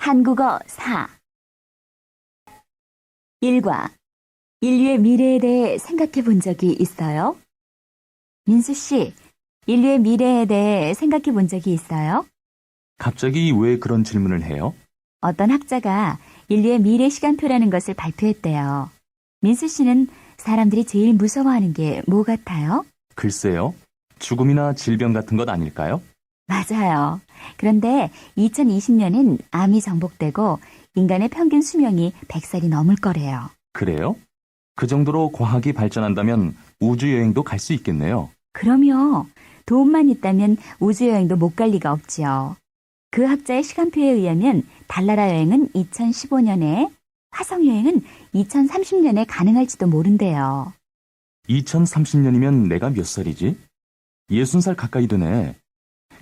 한국어 4. 1과 인류의 미래에 대해 생각해 본 적이 있어요? 민수 씨, 인류의 미래에 대해 생각해 본 적이 있어요? 갑자기 왜 그런 질문을 해요? 어떤 학자가 인류의 미래 시간표라는 것을 발표했대요. 민수 씨는 사람들이 제일 무서워하는 게 뭐 같아요? 글쎄요. 죽음이나 질병 같은 것 아닐까요? 맞아요. 그런데 2020년엔 암이 정복되고 인간의 평균 수명이 100살이 넘을 거래요. 그래요? 그 정도로 과학이 발전한다면 우주여행도 갈 수 있겠네요. 그럼요. 돈만 있다면 우주여행도 못 갈 리가 없지요. 그 학자의 시간표에 의하면 달나라 여행은 2015년에, 화성여행은 2030년에 가능할지도 모른대요. 2030년이면 내가 몇 살이지? 60살 가까이 되네.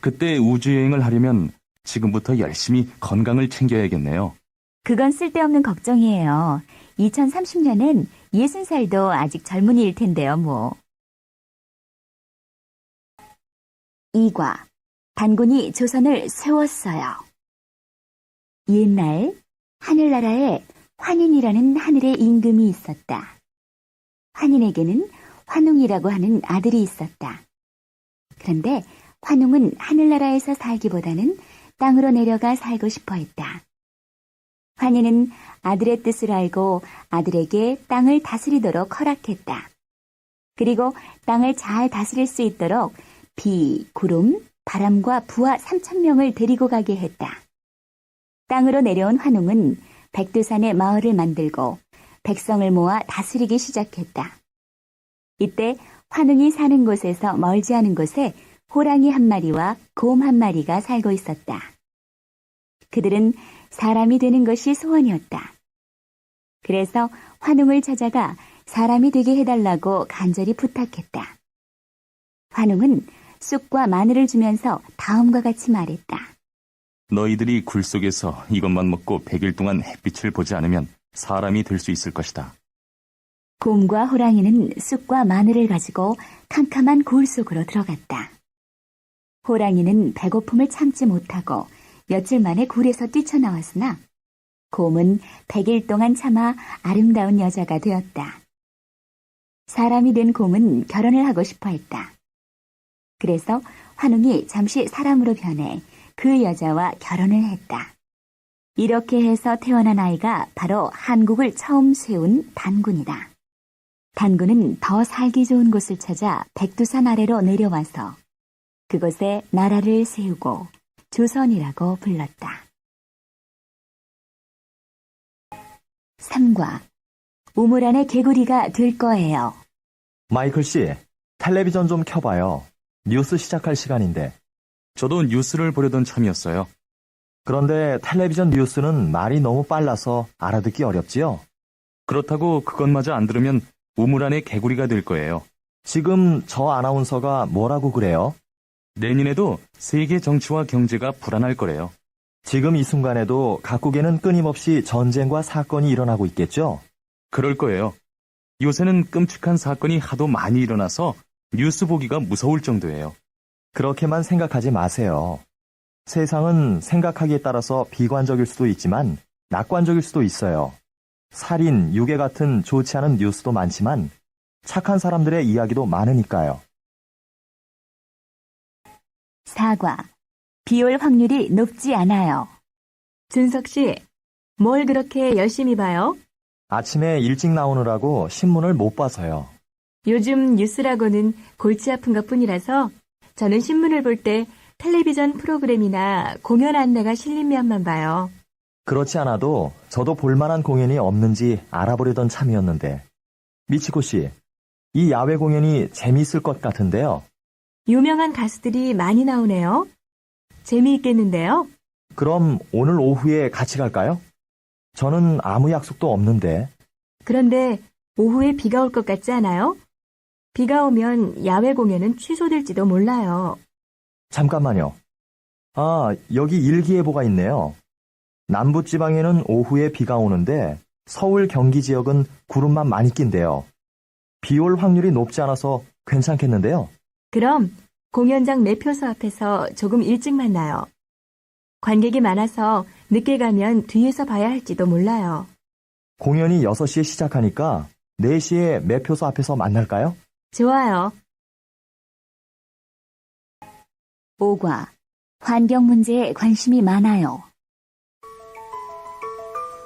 그때 우주여행을 하려면 지금부터 열심히 건강을 챙겨야겠네요. 그건 쓸데없는 걱정이에요. 2030년엔 60살도 아직 젊은이일 텐데요, 뭐. 2과 단군이 조선을 세웠어요. 옛날 하늘나라에 환인이라는 하늘의 임금이 있었다. 환인에게는 환웅이라고 하는 아들이 있었다. 그런데 환웅은 하늘나라에서 살기보다는 땅으로 내려가 살고 싶어 했다. 환인은 아들의 뜻을 알고 아들에게 땅을 다스리도록 허락했다. 그리고 땅을 잘 다스릴 수 있도록 비, 구름, 바람과 부하 3,000명을 데리고 가게 했다. 땅으로 내려온 환웅은 백두산에 마을을 만들고 백성을 모아 다스리기 시작했다. 이때 환웅이 사는 곳에서 멀지 않은 곳에 호랑이 한 마리와 곰 한 마리가 살고 있었다. 그들은 사람이 되는 것이 소원이었다. 그래서 환웅을 찾아가 사람이 되게 해달라고 간절히 부탁했다. 환웅은 쑥과 마늘을 주면서 다음과 같이 말했다. 너희들이 굴 속에서 이것만 먹고 100일 동안 햇빛을 보지 않으면 사람이 될 수 있을 것이다. 곰과 호랑이는 쑥과 마늘을 가지고 캄캄한 굴 속으로 들어갔다. 호랑이는 배고픔을 참지 못하고 며칠 만에 굴에서 뛰쳐나왔으나 곰은 100일 동안 참아 아름다운 여자가 되었다. 사람이 된 곰은 결혼을 하고 싶어 했다. 그래서 환웅이 잠시 사람으로 변해 그 여자와 결혼을 했다. 이렇게 해서 태어난 아이가 바로 한국을 처음 세운 단군이다. 단군은 더 살기 좋은 곳을 찾아 백두산 아래로 내려와서 그곳에 나라를 세우고 조선이라고 불렀다. 3과 우물 안의 개구리가 될 거예요. 마이클 씨, 텔레비전 좀 켜봐요. 뉴스 시작할 시간인데. 저도 뉴스를 보려던 참이었어요. 그런데 텔레비전 뉴스는 말이 너무 빨라서 알아듣기 어렵지요? 그렇다고 그것마저 안 들으면 우물 안에 개구리가 될 거예요. 지금 저 아나운서가 뭐라고 그래요? 내년에도 세계 정치와 경제가 불안할 거래요. 지금 이 순간에도 각국에는 끊임없이 전쟁과 사건이 일어나고 있겠죠? 그럴 거예요. 요새는 끔찍한 사건이 하도 많이 일어나서 뉴스 보기가 무서울 정도예요. 그렇게만 생각하지 마세요. 세상은 생각하기에 따라서 비관적일 수도 있지만 낙관적일 수도 있어요. 살인, 유괴 같은 좋지 않은 뉴스도 많지만 착한 사람들의 이야기도 많으니까요. 4과 비올 확률이 높지 않아요. 준석 씨, 뭘 그렇게 열심히 봐요? 아침에 일찍 나오느라고 신문을 못 봐서요. 요즘 뉴스라고는 골치 아픈 것뿐이라서 저는 신문을 볼 때 텔레비전 프로그램이나 공연 안내가 실린 면만 봐요. 그렇지 않아도 저도 볼만한 공연이 없는지 알아보려던 참이었는데. 미치코 씨, 이 야외 공연이 재미있을 것 같은데요. 유명한 가수들이 많이 나오네요. 재미있겠는데요? 그럼 오늘 오후에 같이 갈까요? 저는 아무 약속도 없는데. 그런데 오후에 비가 올 것 같지 않아요? 비가 오면 야외 공연은 취소될지도 몰라요. 잠깐만요. 아, 여기 일기예보가 있네요. 남부지방에는 오후에 비가 오는데 서울, 경기 지역은 구름만 많이 낀대요. 비 올 확률이 높지 않아서 괜찮겠는데요. 그럼 공연장 매표소 앞에서 조금 일찍 만나요. 관객이 많아서 늦게 가면 뒤에서 봐야 할지도 몰라요. 공연이 6시에 시작하니까 4시에 매표소 앞에서 만날까요? 좋아요. 5과 환경 문제에 관심이 많아요.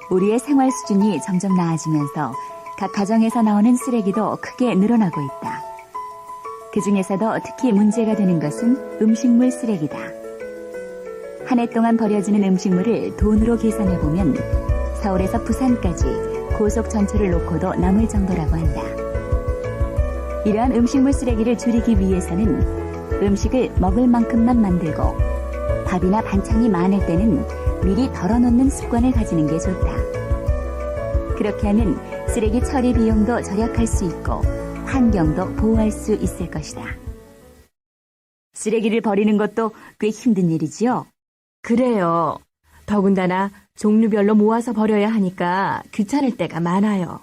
우리의 생활 수준이 점점 나아지면서 각 가정에서 나오는 쓰레기도 크게 늘어나고 있다. 그 중에서도 특히 문제가 되는 것은 음식물 쓰레기다. 한 해 동안 버려지는 음식물을 돈으로 계산해보면 서울에서 부산까지 고속 전철을 놓고도 남을 정도라고 한다. 이러한 음식물 쓰레기를 줄이기 위해서는 음식을 먹을 만큼만 만들고 밥이나 반찬이 많을 때는 미리 덜어놓는 습관을 가지는 게 좋다. 그렇게 하면 쓰레기 처리 비용도 절약할 수 있고 환경도 보호할 수 있을 것이다. 쓰레기를 버리는 것도 꽤 힘든 일이지요. 그래요. 더군다나 종류별로 모아서 버려야 하니까 귀찮을 때가 많아요.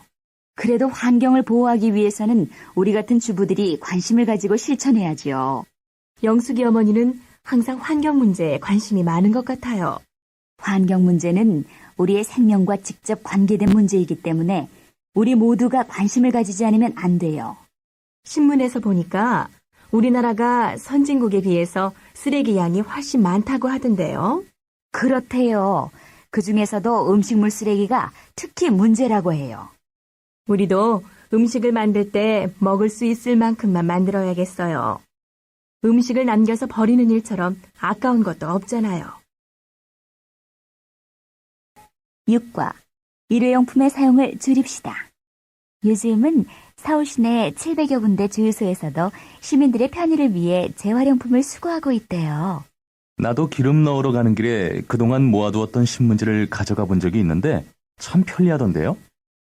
그래도 환경을 보호하기 위해서는 우리 같은 주부들이 관심을 가지고 실천해야지요. 영숙이 어머니는 항상 환경 문제에 관심이 많은 것 같아요. 환경 문제는 우리의 생명과 직접 관계된 문제이기 때문에 우리 모두가 관심을 가지지 않으면 안 돼요. 신문에서 보니까 우리나라가 선진국에 비해서 쓰레기 양이 훨씬 많다고 하던데요. 그렇대요. 그 중에서도 음식물 쓰레기가 특히 문제라고 해요. 우리도 음식을 만들 때 먹을 수 있을 만큼만 만들어야겠어요. 음식을 남겨서 버리는 일처럼 아까운 것도 없잖아요. 6과 일회용품의 사용을 줄입시다. 요즘은 서울 시내 700여 군데 주유소에서도 시민들의 편의를 위해 재활용품을 수거하고 있대요. 나도 기름 넣으러 가는 길에 그동안 모아두었던 신문지를 가져가 본 적이 있는데 참 편리하던데요.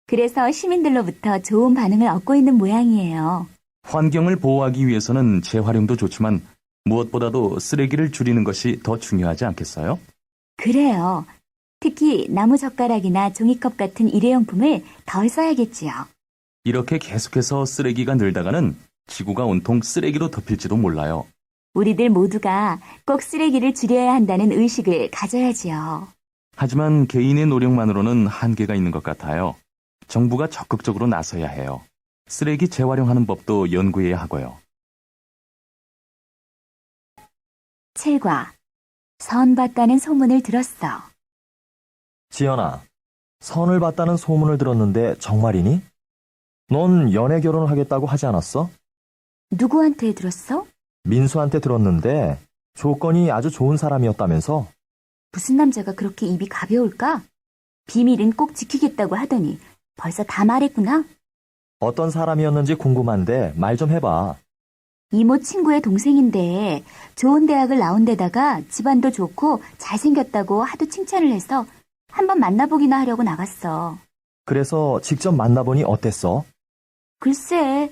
그래서 시민들로부터 좋은 반응을 얻고 있는 모양이에요. 환경을 보호하기 위해서는 재활용도 좋지만 무엇보다도 쓰레기를 줄이는 것이 더 중요하지 않겠어요? 그래요. 특히 나무 젓가락이나 종이컵 같은 일회용품을 덜 써야겠지요. 이렇게 계속해서 쓰레기가 늘다가는 지구가 온통 쓰레기로 덮일지도 몰라요. 우리들 모두가 꼭 쓰레기를 줄여야 한다는 의식을 가져야지요. 하지만 개인의 노력만으로는 한계가 있는 것 같아요. 정부가 적극적으로 나서야 해요. 쓰레기 재활용하는 법도 연구해야 하고요. 7과 선 봤다는 소문을 들었어. 지연아, 선을 봤다는 소문을 들었는데 정말이니? 넌 연애 결혼을 하겠다고 하지 않았어? 누구한테 들었어? 민수한테 들었는데 조건이 아주 좋은 사람이었다면서? 무슨 남자가 그렇게 입이 가벼울까? 비밀은 꼭 지키겠다고 하더니 벌써 다 말했구나. 어떤 사람이었는지 궁금한데 말 좀 해봐. 이모 친구의 동생인데 좋은 대학을 나온 데다가 집안도 좋고 잘생겼다고 하도 칭찬을 해서 한번 만나보기나 하려고 나갔어. 그래서 직접 만나보니 어땠어? 글쎄,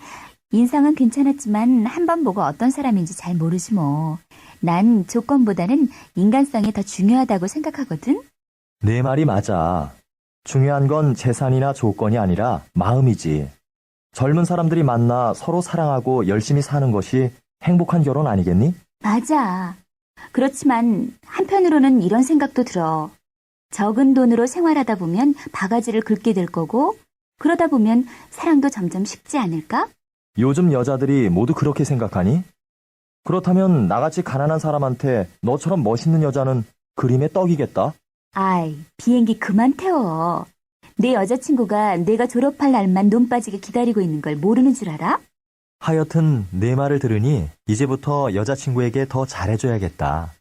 인상은 괜찮았지만 한번 보고 어떤 사람인지 잘 모르지 뭐. 난 조건보다는 인간성이 더 중요하다고 생각하거든. 내 말이 맞아. 중요한 건 재산이나 조건이 아니라 마음이지. 젊은 사람들이 만나 서로 사랑하고 열심히 사는 것이 행복한 결혼 아니겠니? 맞아. 그렇지만 한편으로는 이런 생각도 들어. 적은 돈으로 생활하다 보면 바가지를 긁게 될 거고 그러다 보면 사랑도 점점 식지 않을까? 요즘 여자들이 모두 그렇게 생각하니? 그렇다면 나같이 가난한 사람한테 너처럼 멋있는 여자는 그림의 떡이겠다. 아이, 비행기 그만 태워. 내 여자친구가 내가 졸업할 날만 눈 빠지게 기다리고 있는 걸 모르는 줄 알아? 하여튼 내 말을 들으니 이제부터 여자친구에게 더 잘해줘야겠다.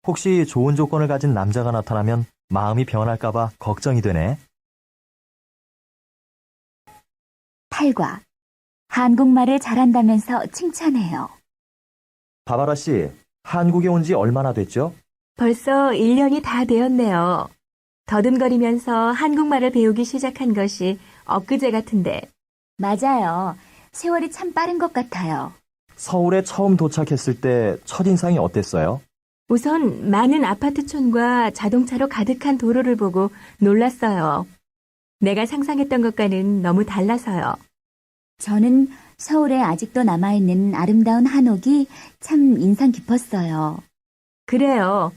혹시 좋은 조건을 가진 남자가 나타나면 마음이 변할까봐 걱정이 되네. 8과 한국말을 잘한다면서 칭찬해요. 바바라 씨, 한국에 온 지 얼마나 됐죠? 벌써 1년이 다 되었네요. 더듬거리면서 한국말을 배우기 시작한 것이 엊그제 같은데. 맞아요. 세월이 참 빠른 것 같아요. 서울에 처음 도착했을 때 첫인상이 어땠어요? 우선 많은 아파트촌과 자동차로 가득한 도로를 보고 놀랐어요. 내가 상상했던 것과는 너무 달라서요. 저는 서울에 아직도 남아있는 아름다운 한옥이 참 인상 깊었어요. 그래요.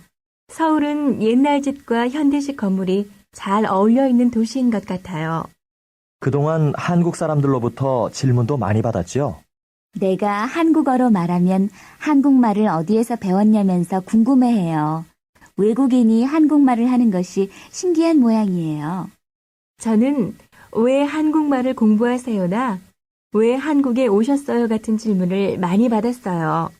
서울은 옛날 집과 현대식 건물이 잘 어울려 있는 도시인 것 같아요. 그동안 한국 사람들로부터 질문도 많이 받았지요? 내가 한국어로 말하면 한국말을 어디에서 배웠냐면서 궁금해해요. 외국인이 한국말을 하는 것이 신기한 모양이에요. 저는 왜 한국말을 공부하세요나 왜 한국에 오셨어요 같은 질문을 많이 받았어요.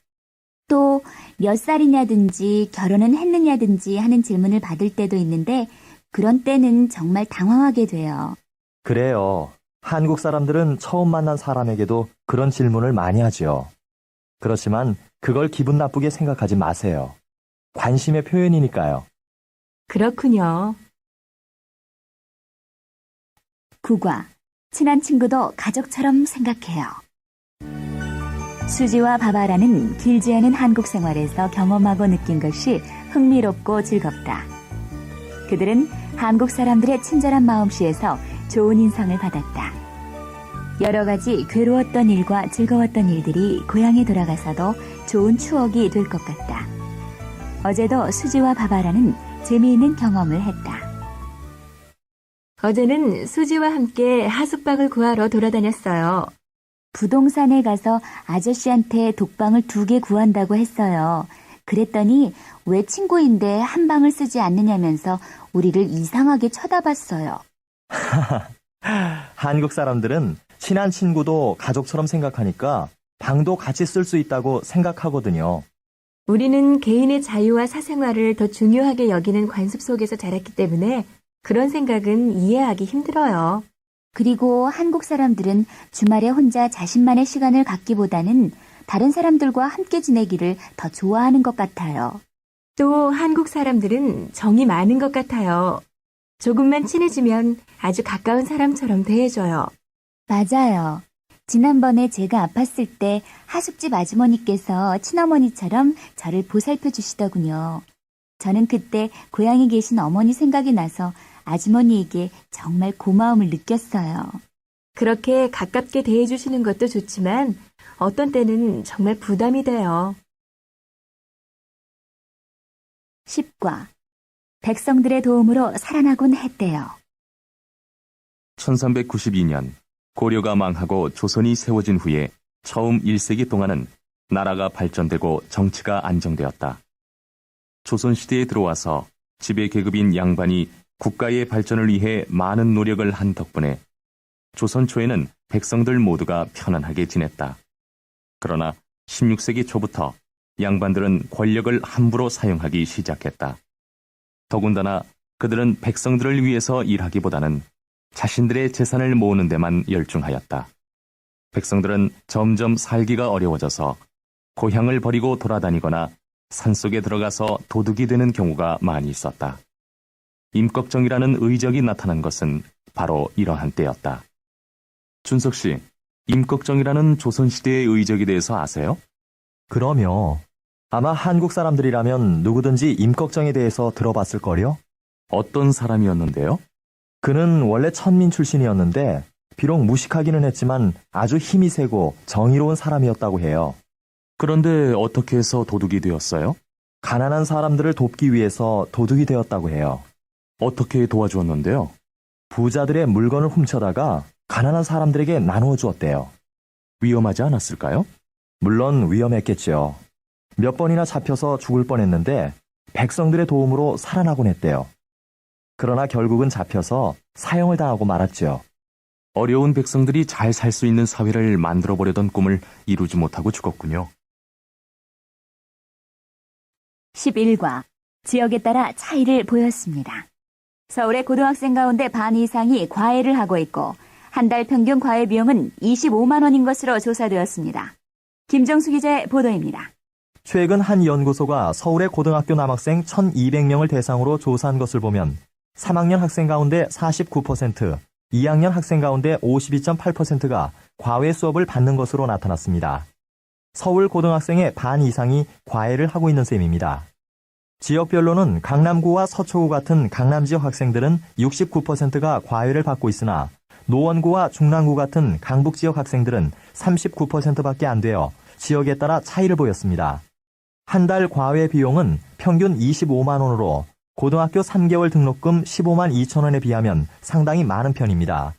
또 몇 살이냐든지 결혼은 했느냐든지 하는 질문을 받을 때도 있는데 그런 때는 정말 당황하게 돼요. 그래요. 한국 사람들은 처음 만난 사람에게도 그런 질문을 많이 하지요. 그렇지만 그걸 기분 나쁘게 생각하지 마세요. 관심의 표현이니까요. 그렇군요. 9과 친한 친구도 가족처럼 생각해요. 수지와 바바라는 길지 않은 한국 생활에서 경험하고 느낀 것이 흥미롭고 즐겁다. 그들은 한국 사람들의 친절한 마음씨에서 좋은 인상을 받았다. 여러 가지 괴로웠던 일과 즐거웠던 일들이 고향에 돌아가서도 좋은 추억이 될 것 같다. 어제도 수지와 바바라는 재미있는 경험을 했다. 어제는 수지와 함께 하숙박을 구하러 돌아다녔어요. 부동산에 가서 아저씨한테 독방을 2개 구한다고 했어요. 그랬더니 왜 친구인데 한 방을 쓰지 않느냐면서 우리를 이상하게 쳐다봤어요. 한국 사람들은 친한 친구도 가족처럼 생각하니까 방도 같이 쓸 수 있다고 생각하거든요. 우리는 개인의 자유와 사생활을 더 중요하게 여기는 관습 속에서 자랐기 때문에 그런 생각은 이해하기 힘들어요. 그리고 한국 사람들은 주말에 혼자 자신만의 시간을 갖기보다는 다른 사람들과 함께 지내기를 더 좋아하는 것 같아요. 또 한국 사람들은 정이 많은 것 같아요. 조금만 친해지면 아주 가까운 사람처럼 대해줘요. 맞아요. 지난번에 제가 아팠을 때 하숙집 아주머니께서 친어머니처럼 저를 보살펴 주시더군요. 저는 그때 고향에 계신 어머니 생각이 나서 아주머니에게 정말 고마움을 느꼈어요. 그렇게 가깝게 대해주시는 것도 좋지만 어떤 때는 정말 부담이 돼요. 10과 백성들의 도움으로 살아나곤 했대요. 1392년 고려가 망하고 조선이 세워진 후에 처음 1세기 동안은 나라가 발전되고 정치가 안정되었다. 조선시대에 들어와서 지배 계급인 양반이 국가의 발전을 위해 많은 노력을 한 덕분에 조선 초에는 백성들 모두가 편안하게 지냈다. 그러나 16세기 초부터 양반들은 권력을 함부로 사용하기 시작했다. 더군다나 그들은 백성들을 위해서 일하기보다는 자신들의 재산을 모으는 데만 열중하였다. 백성들은 점점 살기가 어려워져서 고향을 버리고 돌아다니거나 산속에 들어가서 도둑이 되는 경우가 많이 있었다. 임꺽정이라는 의적이 나타난 것은 바로 이러한 때였다. 준석 씨, 임꺽정이라는 조선시대의 의적에 대해서 아세요? 그럼요. 아마 한국 사람들이라면 누구든지 임꺽정에 대해서 들어봤을걸요? 어떤 사람이었는데요? 그는 원래 천민 출신이었는데 비록 무식하기는 했지만 아주 힘이 세고 정의로운 사람이었다고 해요. 그런데 어떻게 해서 도둑이 되었어요? 가난한 사람들을 돕기 위해서 도둑이 되었다고 해요. 어떻게 도와주었는데요? 부자들의 물건을 훔쳐다가 가난한 사람들에게 나누어 주었대요. 위험하지 않았을까요? 물론 위험했겠지요. 몇 번이나 잡혀서 죽을 뻔했는데 백성들의 도움으로 살아나곤 했대요. 그러나 결국은 잡혀서 사형을 당하고 말았지요. 어려운 백성들이 잘 살 수 있는 사회를 만들어 보려던 꿈을 이루지 못하고 죽었군요. 11과 지역에 따라 차이를 보였습니다. 서울의 고등학생 가운데 반 이상이 과외를 하고 있고 한 달 평균 과외 비용은 25만 원인 것으로 조사되었습니다. 김정수 기자의 보도입니다. 최근 한 연구소가 서울의 고등학교 남학생 1,200명을 대상으로 조사한 것을 보면 3학년 학생 가운데 49%, 2학년 학생 가운데 52.8%가 과외 수업을 받는 것으로 나타났습니다. 서울 고등학생의 반 이상이 과외를 하고 있는 셈입니다. 지역별로는 강남구와 서초구 같은 강남 지역 학생들은 69%가 과외를 받고 있으나 노원구와 중랑구 같은 강북 지역 학생들은 39%밖에 안 되어 지역에 따라 차이를 보였습니다. 한 달 과외 비용은 평균 25만 원으로 고등학교 3개월 등록금 15만 2천 원에 비하면 상당히 많은 편입니다.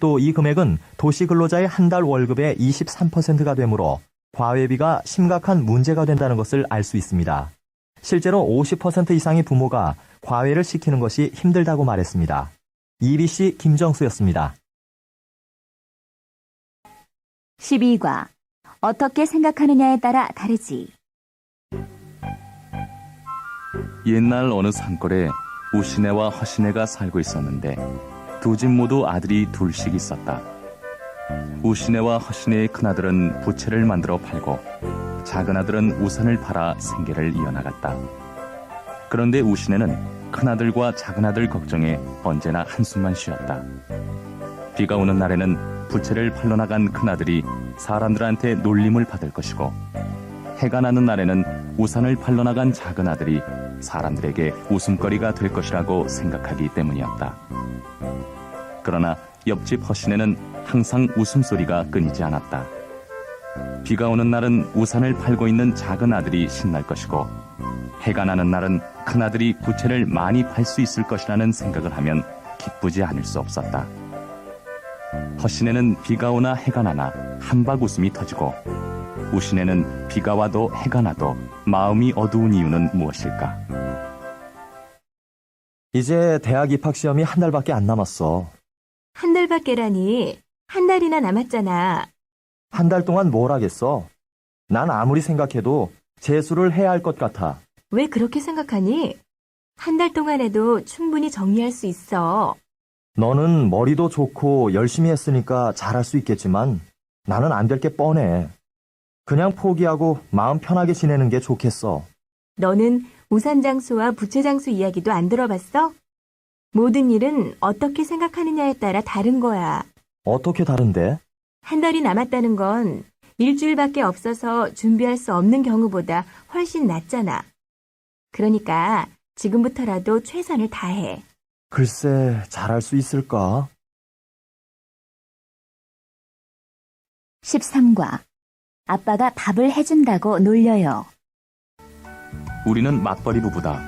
또 이 금액은 도시 근로자의 한 달 월급의 23%가 되므로 과외비가 심각한 문제가 된다는 것을 알 수 있습니다. 실제로 50% 이상의 부모가 과외를 시키는 것이 힘들다고 말했습니다. EBC 김정수였습니다. 12과 어떻게 생각하느냐에 따라 다르지. 옛날 어느 산골에 우시네와 허시네가 살고 있었는데 두 집 모두 아들이 둘씩 있었다. 우시네와 허시네의 큰아들은 부채를 만들어 팔고 작은 아들은 우산을 팔아 생계를 이어나갔다. 그런데 우시네는 큰아들과 작은아들 걱정에 언제나 한숨만 쉬었다. 비가 오는 날에는 부채를 팔러 나간 큰아들이 사람들한테 놀림을 받을 것이고 해가 나는 날에는 우산을 팔러 나간 작은아들이 사람들에게 웃음거리가 될 것이라고 생각하기 때문이었다. 그러나 옆집 허시네는 항상 웃음소리가 끊이지 않았다. 비가 오는 날은 우산을 팔고 있는 작은 아들이 신날 것이고 해가 나는 날은 큰 아들이 부채를 많이 팔 수 있을 것이라는 생각을 하면 기쁘지 않을 수 없었다. 허시네는 비가 오나 해가 나나 한박 웃음이 터지고 우시네는 비가 와도 해가 나도 마음이 어두운 이유는 무엇일까? 이제 대학 입학 시험이 한 달밖에 안 남았어. 한 달밖에라니 한 달이나 남았잖아. 한 달 동안 뭘 하겠어? 난 아무리 생각해도 재수를 해야 할 것 같아. 왜 그렇게 생각하니? 한 달 동안에도 충분히 정리할 수 있어. 너는 머리도 좋고 열심히 했으니까 잘할 수 있겠지만 나는 안 될 게 뻔해. 그냥 포기하고 마음 편하게 지내는 게 좋겠어. 너는 우산 장수와 부채 장수 이야기도 안 들어봤어? 모든 일은 어떻게 생각하느냐에 따라 다른 거야. 어떻게 다른데? 한 달이 남았다는 건 일주일밖에 없어서 준비할 수 없는 경우보다 훨씬 낫잖아. 그러니까 지금부터라도 최선을 다해. 글쎄, 잘할 수 있을까? 13과 아빠가 밥을 해준다고 놀려요. 우리는 맞벌이 부부다.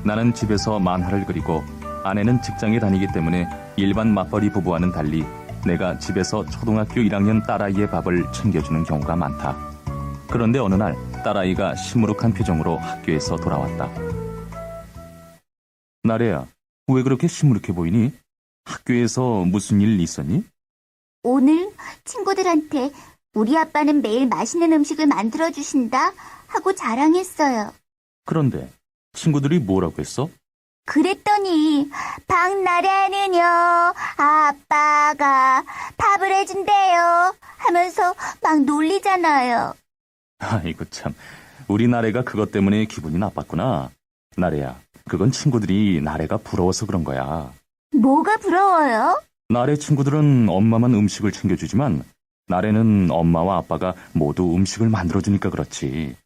나는 집에서 만화를 그리고 아내는 직장에 다니기 때문에 일반 맞벌이 부부와는 달리 내가 집에서 초등학교 1학년 딸아이의 밥을 챙겨주는 경우가 많다. 그런데 어느 날 딸아이가 시무룩한 표정으로 학교에서 돌아왔다. 나래야, 왜 그렇게 시무룩해 보이니? 학교에서 무슨 일 있었니? 오늘 친구들한테 우리 아빠는 매일 맛있는 음식을 만들어주신다 하고 자랑했어요. 그런데 친구들이 뭐라고 했어? 그랬더니 박나래는요 아빠가 밥을 해준대요 하면서 막 놀리잖아요. 아이고 참, 우리 나래가 그것 때문에 기분이 나빴구나. 나래야, 그건 친구들이 나래가 부러워서 그런 거야. 뭐가 부러워요? 나래 친구들은 엄마만 음식을 챙겨주지만 나래는 엄마와 아빠가 모두 음식을 만들어주니까 그렇지.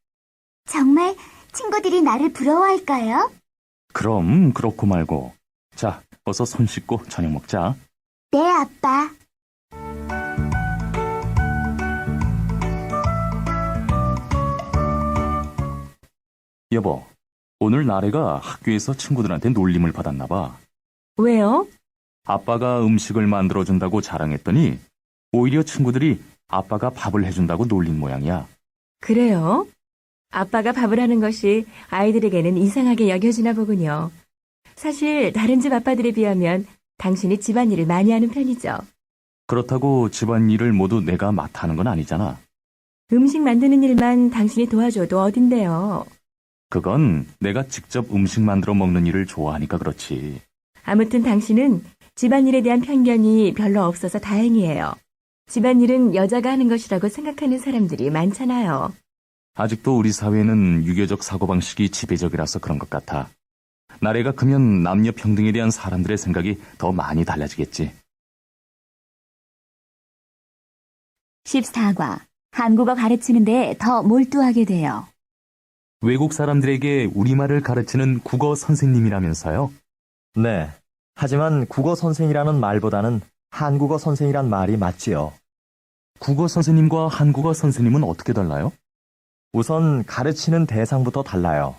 정말 친구들이 나를 부러워할까요? 그럼 그렇고 말고. 자, 어서 손 씻고 저녁 먹자. 네, 아빠. 여보, 오늘 나래가 학교에서 친구들한테 놀림을 받았나 봐. 왜요? 아빠가 음식을 만들어준다고 자랑했더니 오히려 친구들이 아빠가 밥을 해준다고 놀린 모양이야. 그래요? 아빠가 밥을 하는 것이 아이들에게는 이상하게 여겨지나 보군요. 사실 다른 집 아빠들에 비하면 당신이 집안일을 많이 하는 편이죠. 그렇다고 집안일을 모두 내가 맡아 하는 건 아니잖아. 음식 만드는 일만 당신이 도와줘도 어딘데요. 그건 내가 직접 음식 만들어 먹는 일을 좋아하니까 그렇지. 아무튼 당신은 집안일에 대한 편견이 별로 없어서 다행이에요. 집안일은 여자가 하는 것이라고 생각하는 사람들이 많잖아요. 아직도 우리 사회는 유교적 사고방식이 지배적이라서 그런 것 같아. 나래가 크면 남녀 평등에 대한 사람들의 생각이 더 많이 달라지겠지. 14과 한국어 가르치는데 더 몰두하게 돼요. 외국 사람들에게 우리말을 가르치는 국어 선생님이라면서요? 네. 하지만 국어 선생이라는 말보다는 한국어 선생이란 말이 맞지요. 국어 선생님과 한국어 선생님은 어떻게 달라요? 우선 가르치는 대상부터 달라요.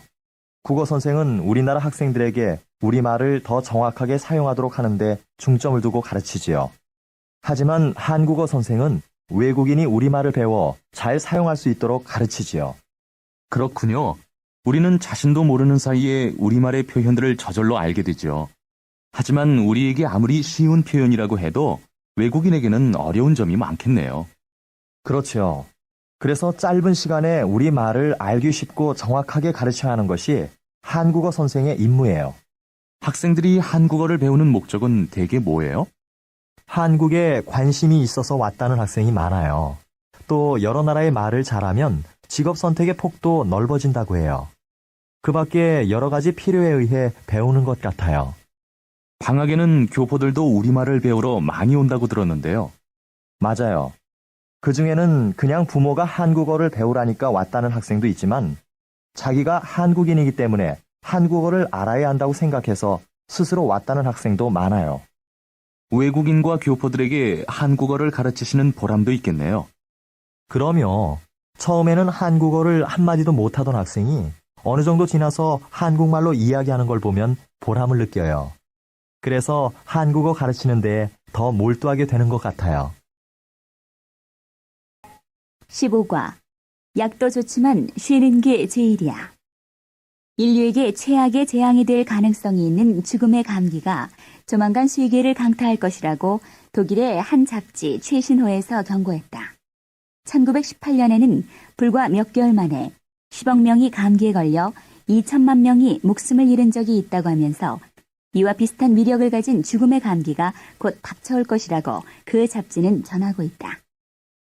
국어 선생은 우리나라 학생들에게 우리말을 더 정확하게 사용하도록 하는데 중점을 두고 가르치지요. 하지만 한국어 선생은 외국인이 우리말을 배워 잘 사용할 수 있도록 가르치지요. 그렇군요. 우리는 자신도 모르는 사이에 우리말의 표현들을 저절로 알게 되죠. 하지만 우리에게 아무리 쉬운 표현이라고 해도 외국인에게는 어려운 점이 많겠네요. 그렇지요. 그래서 짧은 시간에 우리말을 알기 쉽고 정확하게 가르쳐야 하는 것이 한국어 선생의 임무예요. 학생들이 한국어를 배우는 목적은 대개 뭐예요? 한국에 관심이 있어서 왔다는 학생이 많아요. 또 여러 나라의 말을 잘하면 직업 선택의 폭도 넓어진다고 해요. 그 밖에 여러 가지 필요에 의해 배우는 것 같아요. 방학에는 교포들도 우리말을 배우러 많이 온다고 들었는데요. 맞아요. 그 중에는 그냥 부모가 한국어를 배우라니까 왔다는 학생도 있지만 자기가 한국인이기 때문에 한국어를 알아야 한다고 생각해서 스스로 왔다는 학생도 많아요. 외국인과 교포들에게 한국어를 가르치시는 보람도 있겠네요. 그럼요. 처음에는 한국어를 한마디도 못하던 학생이 어느 정도 지나서 한국말로 이야기하는 걸 보면 보람을 느껴요. 그래서 한국어 가르치는 데에 더 몰두하게 되는 것 같아요. 15과. 약도 좋지만 쉬는 게 제일이야. 인류에게 최악의 재앙이 될 가능성이 있는 죽음의 감기가 조만간 세계를 강타할 것이라고 독일의 한 잡지 최신호에서 경고했다. 1918년에는 불과 몇 개월 만에 10억 명이 감기에 걸려 2천만 명이 목숨을 잃은 적이 있다고 하면서 이와 비슷한 위력을 가진 죽음의 감기가 곧 닥쳐올 것이라고 그 잡지는 전하고 있다.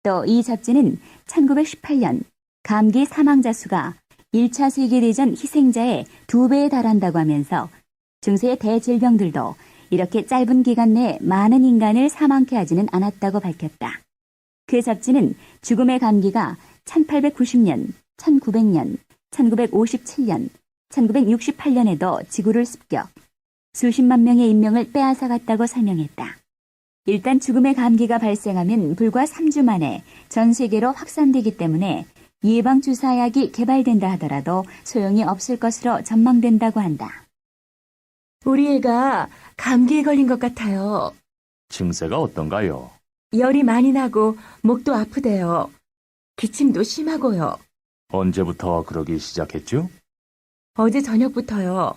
또 이 잡지는 1918년 감기 사망자 수가 1차 세계대전 희생자의 2배에 달한다고 하면서 중세의 대질병들도 이렇게 짧은 기간 내에 많은 인간을 사망케 하지는 않았다고 밝혔다. 그 잡지는 죽음의 감기가 1890년, 1900년, 1957년, 1968년에도 지구를 습격, 수십만 명의 인명을 빼앗아갔다고 설명했다. 일단 죽음의 감기가 발생하면 불과 3주 만에 전 세계로 확산되기 때문에 예방주사약이 개발된다 하더라도 소용이 없을 것으로 전망된다고 한다. 우리 애가 감기에 걸린 것 같아요. 증세가 어떤가요? 열이 많이 나고 목도 아프대요. 기침도 심하고요. 언제부터 그러기 시작했죠? 어제 저녁부터요.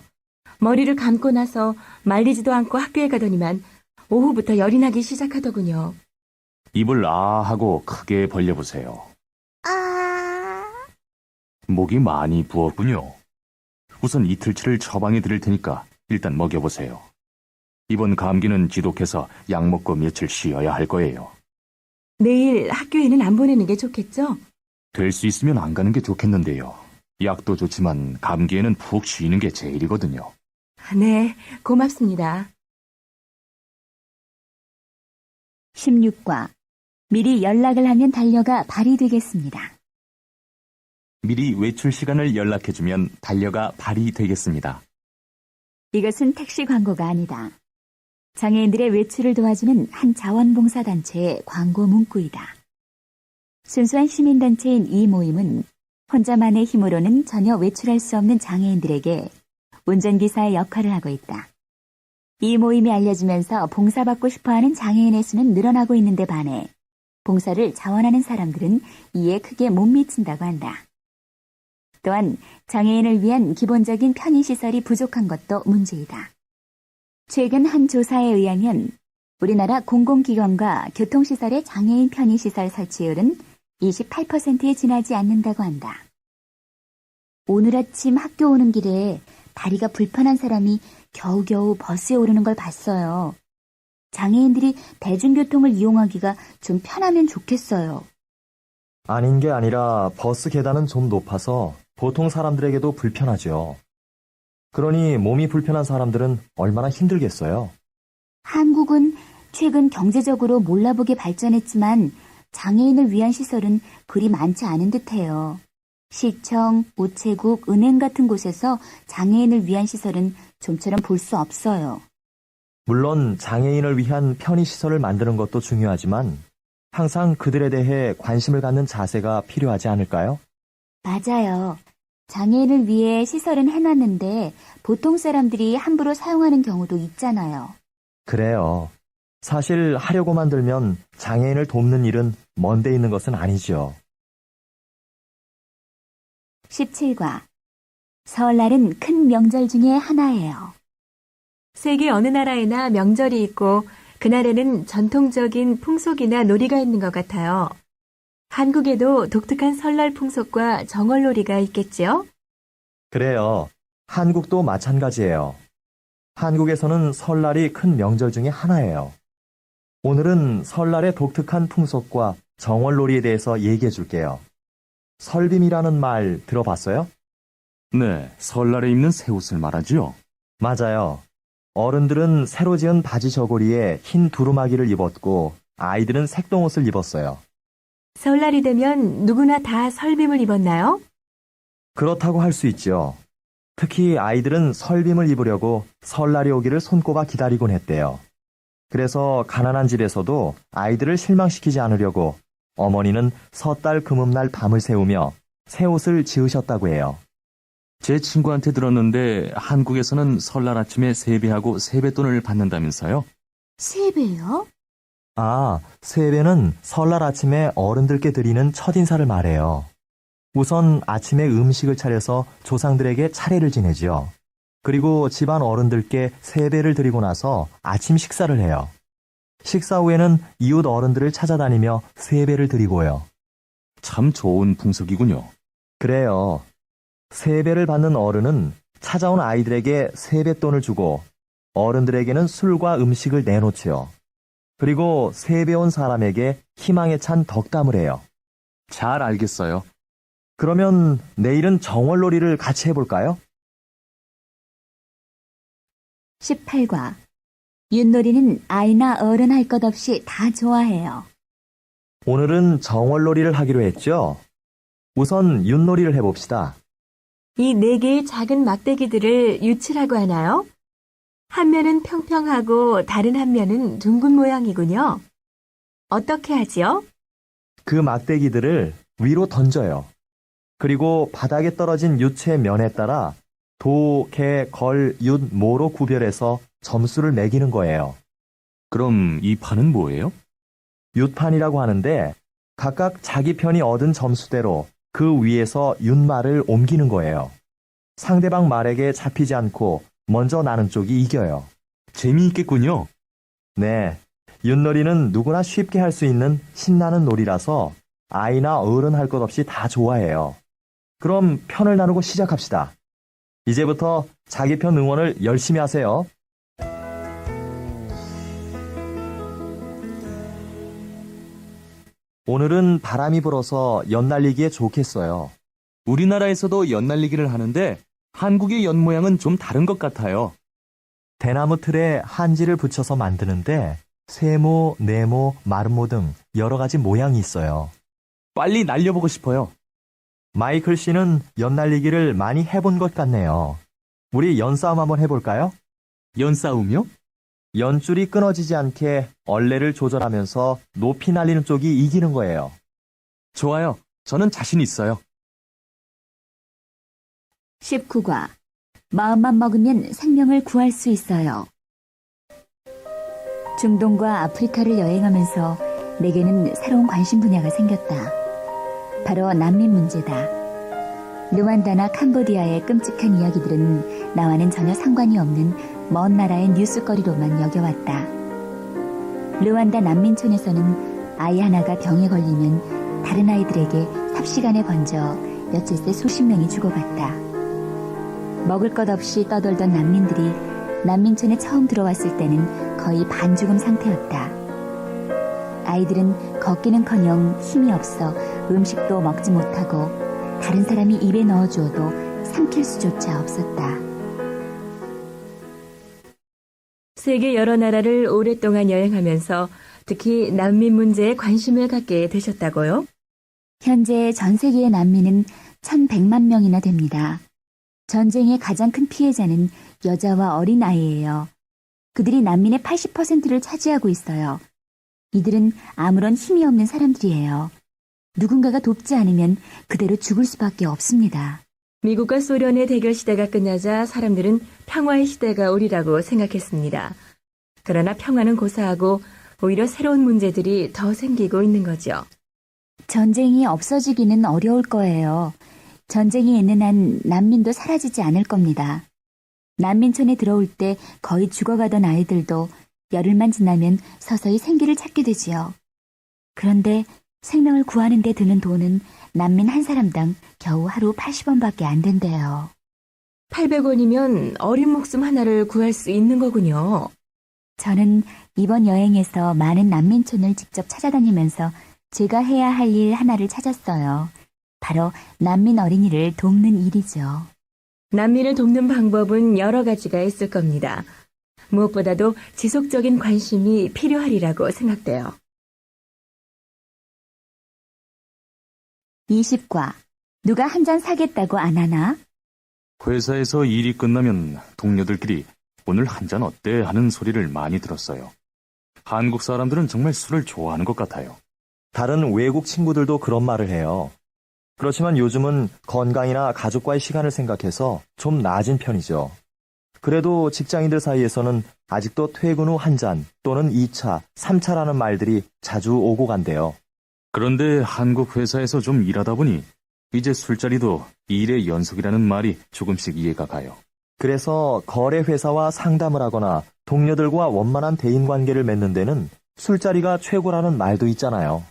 머리를 감고 나서 말리지도 않고 학교에 가더니만 오후부터 열이 나기 시작하더군요. 입을 아 하고 크게 벌려보세요. 아, 목이 많이 부었군요. 우선 이틀치를 처방해 드릴 테니까 일단 먹여보세요. 이번 감기는 지독해서 약 먹고 며칠 쉬어야 할 거예요. 내일 학교에는 안 보내는 게 좋겠죠? 될 수 있으면 안 가는 게 좋겠는데요. 약도 좋지만 감기에는 푹 쉬는 게 제일이거든요. 네, 고맙습니다. 16과. 미리 연락을 하면 달려가 발휘되겠습니다. 미리 외출 시간을 연락해주면 달려가 발휘되겠습니다. 이것은 택시 광고가 아니다. 장애인들의 외출을 도와주는 한 자원봉사단체의 광고 문구이다. 순수한 시민단체인 이 모임은 혼자만의 힘으로는 전혀 외출할 수 없는 장애인들에게 운전기사의 역할을 하고 있다. 이 모임이 알려지면서 봉사받고 싶어하는 장애인의 수는 늘어나고 있는데 반해 봉사를 자원하는 사람들은 이에 크게 못 미친다고 한다. 또한 장애인을 위한 기본적인 편의시설이 부족한 것도 문제이다. 최근 한 조사에 의하면 우리나라 공공기관과 교통시설의 장애인 편의시설 설치율은 28%에 지나지 않는다고 한다. 오늘 아침 학교 오는 길에 다리가 불편한 사람이 겨우겨우 버스에 오르는 걸 봤어요. 장애인들이 대중교통을 이용하기가 좀 편하면 좋겠어요. 아닌 게 아니라 버스 계단은 좀 높아서 보통 사람들에게도 불편하죠. 그러니 몸이 불편한 사람들은 얼마나 힘들겠어요. 한국은 최근 경제적으로 몰라보게 발전했지만 장애인을 위한 시설은 그리 많지 않은 듯해요. 시청, 우체국, 은행 같은 곳에서 장애인을 위한 시설은 좀처럼 볼 수 없어요. 물론 장애인을 위한 편의시설을 만드는 것도 중요하지만 항상 그들에 대해 관심을 갖는 자세가 필요하지 않을까요? 맞아요. 장애인을 위해 시설은 해놨는데 보통 사람들이 함부로 사용하는 경우도 있잖아요. 그래요. 사실 하려고만 들면 장애인을 돕는 일은 먼데 있는 것은 아니죠. 17과 설날은 큰 명절 중에 하나예요. 세계 어느 나라에나 명절이 있고 그날에는 전통적인 풍속이나 놀이가 있는 것 같아요. 한국에도 독특한 설날 풍속과 정월놀이가 있겠지요? 그래요. 한국도 마찬가지예요. 한국에서는 설날이 큰 명절 중에 하나예요. 오늘은 설날의 독특한 풍속과 정월놀이에 대해서 얘기해 줄게요. 설빔이라는 말 들어봤어요? 네, 설날에 입는 새 옷을 말하지요. 맞아요. 어른들은 새로 지은 바지 저고리에 흰 두루마기를 입었고 아이들은 색동옷을 입었어요. 설날이 되면 누구나 다 설빔을 입었나요? 그렇다고 할 수 있죠. 특히 아이들은 설빔을 입으려고 설날이 오기를 손꼽아 기다리곤 했대요. 그래서 가난한 집에서도 아이들을 실망시키지 않으려고 어머니는 섣달 금음날 밤을 새우며 새 옷을 지으셨다고 해요. 제 친구한테 들었는데 한국에서는 설날 아침에 세배하고 세뱃돈을 받는다면서요? 3배요? 아, 세배는 설날 아침에 어른들께 드리는 첫인사를 말해요. 우선 아침에 음식을 차려서 조상들에게 차례를 지내지요. 그리고 집안 어른들께 세배를 드리고 나서 아침 식사를 해요. 식사 후에는 이웃 어른들을 찾아다니며 세배를 드리고요. 참 좋은 풍속이군요. 그래요. 세배를 받는 어른은 찾아온 아이들에게 세뱃돈을 주고 어른들에게는 술과 음식을 내놓지요. 그리고 세배 온 사람에게 희망에 찬 덕담을 해요. 잘 알겠어요. 그러면 내일은 정월놀이를 같이 해볼까요? 18과 윷놀이는 아이나 어른 할 것 없이 다 좋아해요. 오늘은 정월놀이를 하기로 했죠? 우선 윷놀이를 해봅시다. 이 4개의 작은 막대기들을 유치라고 하나요? 한 면은 평평하고 다른 한 면은 둥근 모양이군요. 어떻게 하지요? 그 막대기들을 위로 던져요. 그리고 바닥에 떨어진 윷의 면에 따라 도, 개, 걸, 윷, 모로 구별해서 점수를 매기는 거예요. 그럼 이 판은 뭐예요? 윷판이라고 하는데 각각 자기 편이 얻은 점수대로 그 위에서 윷말을 옮기는 거예요. 상대방 말에게 잡히지 않고 먼저 나는 쪽이 이겨요. 재미있겠군요. 네, 윷놀이는 누구나 쉽게 할 수 있는 신나는 놀이라서 아이나 어른 할 것 없이 다 좋아해요. 그럼 편을 나누고 시작합시다. 이제부터 자기 편 응원을 열심히 하세요. 오늘은 바람이 불어서 연날리기에 좋겠어요. 우리나라에서도 연날리기를 하는데 한국의 연 모양은 좀 다른 것 같아요. 대나무 틀에 한지를 붙여서 만드는데 세모, 네모, 마름모 등 여러 가지 모양이 있어요. 빨리 날려보고 싶어요. 마이클 씨는 연날리기를 많이 해본 것 같네요. 우리 연싸움 한번 해볼까요? 연싸움이요? 연줄이 끊어지지 않게 얼레를 조절하면서 높이 날리는 쪽이 이기는 거예요. 좋아요. 저는 자신 있어요. 19과 마음만 먹으면 생명을 구할 수 있어요. 중동과 아프리카를 여행하면서 내게는 새로운 관심 분야가 생겼다. 바로 난민 문제다. 르완다나 캄보디아의 끔찍한 이야기들은 나와는 전혀 상관이 없는 먼 나라의 뉴스거리로만 여겨왔다. 르완다 난민촌에서는 아이 하나가 병에 걸리면 다른 아이들에게 삽시간에 번져 며칠 새 수십 명이 죽어갔다. 먹을 것 없이 떠돌던 난민들이 난민촌에 처음 들어왔을 때는 거의 반죽음 상태였다. 아이들은 걷기는커녕 힘이 없어 음식도 먹지 못하고 다른 사람이 입에 넣어주어도 삼킬 수조차 없었다. 세계 여러 나라를 오랫동안 여행하면서 특히 난민 문제에 관심을 갖게 되셨다고요? 현재 전 세계의 난민은 1,100만 명이나 됩니다. 전쟁의 가장 큰 피해자는 여자와 어린 아이예요. 그들이 난민의 80%를 차지하고 있어요. 이들은 아무런 힘이 없는 사람들이에요. 누군가가 돕지 않으면 그대로 죽을 수밖에 없습니다. 미국과 소련의 대결 시대가 끝나자 사람들은 평화의 시대가 오리라고 생각했습니다. 그러나 평화는 고사하고 오히려 새로운 문제들이 더 생기고 있는 거죠. 전쟁이 없어지기는 어려울 거예요. 전쟁이 있는 한 난민도 사라지지 않을 겁니다. 난민촌에 들어올 때 거의 죽어가던 아이들도 열흘만 지나면 서서히 생기를 찾게 되지요. 그런데 생명을 구하는 데 드는 돈은 난민 한 사람당 겨우 하루 80원밖에 안 된대요. 800원이면 어린 목숨 하나를 구할 수 있는 거군요. 저는 이번 여행에서 많은 난민촌을 직접 찾아다니면서 제가 해야 할 일 하나를 찾았어요. 바로 난민 어린이를 돕는 일이죠. 난민을 돕는 방법은 여러 가지가 있을 겁니다. 무엇보다도 지속적인 관심이 필요하리라고 생각돼요. 20과. 누가 한 잔 사겠다고 안 하나? 회사에서 일이 끝나면 동료들끼리 오늘 한 잔 어때 하는 소리를 많이 들었어요. 한국 사람들은 정말 술을 좋아하는 것 같아요. 다른 외국 친구들도 그런 말을 해요. 그렇지만 요즘은 건강이나 가족과의 시간을 생각해서 좀 나아진 편이죠. 그래도 직장인들 사이에서는 아직도 퇴근 후 한 잔 또는 2차, 3차라는 말들이 자주 오고 간대요. 그런데 한국 회사에서 좀 일하다 보니 이제 술자리도 일의 연속이라는 말이 조금씩 이해가 가요. 그래서 거래 회사와 상담을 하거나 동료들과 원만한 대인관계를 맺는 데는 술자리가 최고라는 말도 있잖아요.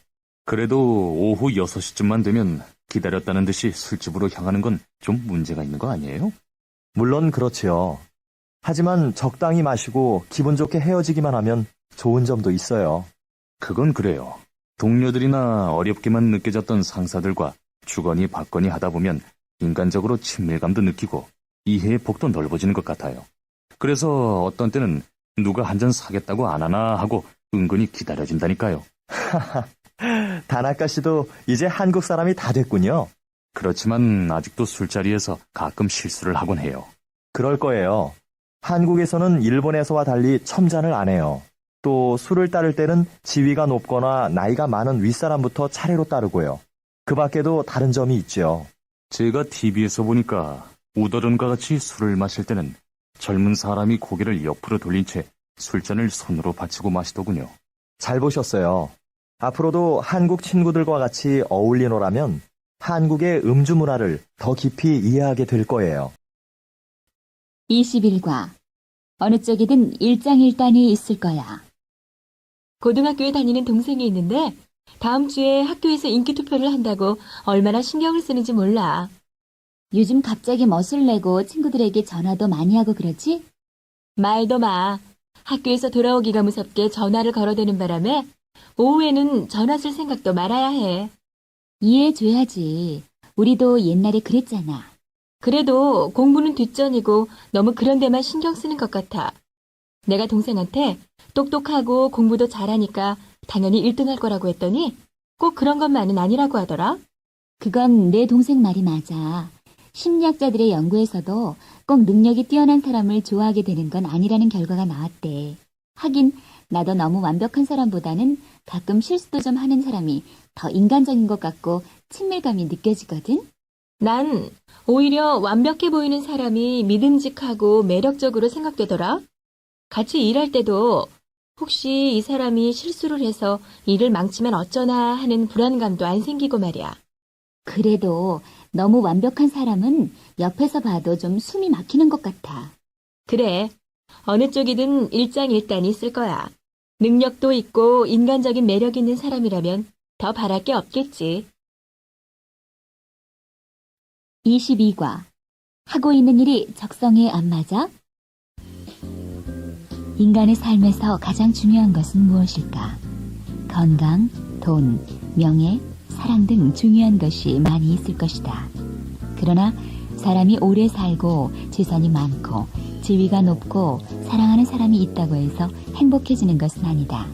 그래도 오후 6시쯤만 되면 기다렸다는 듯이 술집으로 향하는 건 좀 문제가 있는 거 아니에요? 물론 그렇지요. 하지만 적당히 마시고 기분 좋게 헤어지기만 하면 좋은 점도 있어요. 그건 그래요. 동료들이나 어렵게만 느껴졌던 상사들과 주거니 받거니 하다 보면 인간적으로 친밀감도 느끼고 이해의 폭도 넓어지는 것 같아요. 그래서 어떤 때는 누가 한 잔 사겠다고 안 하나 하고 은근히 기다려준다니까요. 다나카 씨도 이제 한국 사람이 다 됐군요. 그렇지만 아직도 술자리에서 가끔 실수를 하곤 해요. 그럴 거예요. 한국에서는 일본에서와 달리 첨잔을 안 해요. 또 술을 따를 때는 지위가 높거나 나이가 많은 윗사람부터 차례로 따르고요. 그 밖에도 다른 점이 있죠. 제가 TV에서 보니까 우더른과 같이 술을 마실 때는 젊은 사람이 고개를 옆으로 돌린 채 술잔을 손으로 받치고 마시더군요. 잘 보셨어요. 앞으로도 한국 친구들과 같이 어울리노라면 한국의 음주 문화를 더 깊이 이해하게 될 거예요. 21과. 어느 쪽이든 일장일단이 있을 거야. 고등학교에 다니는 동생이 있는데 다음 주에 학교에서 인기투표를 한다고 얼마나 신경을 쓰는지 몰라. 요즘 갑자기 멋을 내고 친구들에게 전화도 많이 하고 그러지? 말도 마. 학교에서 돌아오기가 무섭게 전화를 걸어대는 바람에 오후에는 전화 쓸 생각도 말아야 해. 이해해줘야지. 우리도 옛날에 그랬잖아. 그래도 공부는 뒷전이고 너무 그런 데만 신경 쓰는 것 같아. 내가 동생한테 똑똑하고 공부도 잘하니까 당연히 1등할 거라고 했더니 꼭 그런 것만은 아니라고 하더라. 그건 내 동생 말이 맞아. 심리학자들의 연구에서도 꼭 능력이 뛰어난 사람을 좋아하게 되는 건 아니라는 결과가 나왔대. 하긴 나도 너무 완벽한 사람보다는 가끔 실수도 좀 하는 사람이 더 인간적인 것 같고 친밀감이 느껴지거든. 난 오히려 완벽해 보이는 사람이 믿음직하고 매력적으로 생각되더라. 같이 일할 때도 혹시 이 사람이 실수를 해서 일을 망치면 어쩌나 하는 불안감도 안 생기고 말이야. 그래도 너무 완벽한 사람은 옆에서 봐도 좀 숨이 막히는 것 같아. 그래. 어느 쪽이든 일장일단이 있을 거야. 능력도 있고 인간적인 매력 있는 사람이라면 더 바랄 게 없겠지. 22과. 하고 있는 일이 적성에 안 맞아? 인간의 삶에서 가장 중요한 것은 무엇일까? 건강, 돈, 명예, 사랑 등 중요한 것이 많이 있을 것이다. 그러나 사람이 오래 살고 재산이 많고 지위가 높고 사랑하는 사람이 있다고 해서 행복해지는 것은 아니다.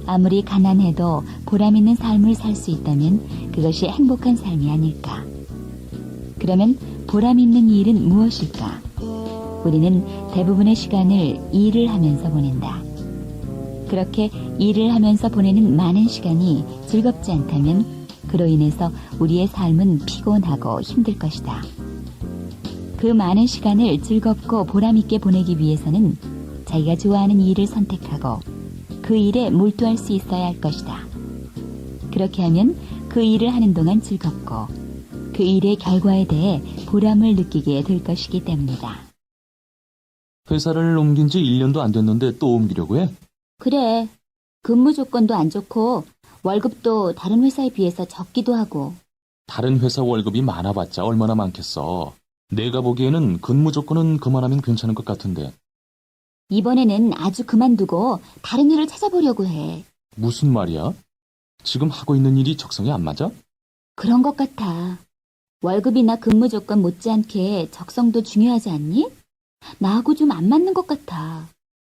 아무리 가난해도 보람 있는 삶을 살 수 있다면 그것이 행복한 삶이 아닐까. 그러면 보람 있는 일은 무엇일까? 우리는 대부분의 시간을 일을 하면서 보낸다. 그렇게 일을 하면서 보내는 많은 시간이 즐겁지 않다면 그로 인해서 우리의 삶은 피곤하고 힘들 것이다. 그 많은 시간을 즐겁고 보람있게 보내기 위해서는 자기가 좋아하는 일을 선택하고 그 일에 몰두할 수 있어야 할 것이다. 그렇게 하면 그 일을 하는 동안 즐겁고 그 일의 결과에 대해 보람을 느끼게 될 것이기 때문이다. 회사를 옮긴 지 1년도 안 됐는데 또 옮기려고 해? 그래. 근무 조건도 안 좋고 월급도 다른 회사에 비해서 적기도 하고. 다른 회사 월급이 많아봤자 얼마나 많겠어. 내가 보기에는 근무 조건은 그만하면 괜찮은 것 같은데. 이번에는 아주 그만두고 다른 일을 찾아보려고 해. 무슨 말이야? 지금 하고 있는 일이 적성에 안 맞아? 그런 것 같아. 월급이나 근무 조건 못지않게 적성도 중요하지 않니? 나하고 좀 안 맞는 것 같아.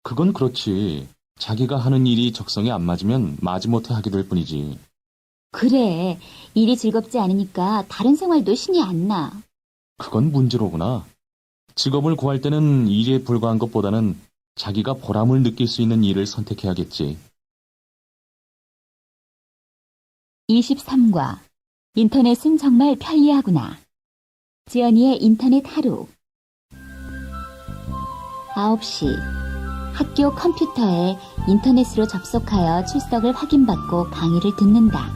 그건 그렇지. 자기가 하는 일이 적성에 안 맞으면 마지못해 하게 될 뿐이지. 그래. 일이 즐겁지 않으니까 다른 생활도 신이 안 나. 그건 문제로구나. 직업을 구할 때는 일에 불과한 것보다는 자기가 보람을 느낄 수 있는 일을 선택해야겠지. 23과 인터넷은 정말 편리하구나. 지연이의 인터넷 하루. 9시 학교 컴퓨터에 인터넷으로 접속하여 출석을 확인받고 강의를 듣는다.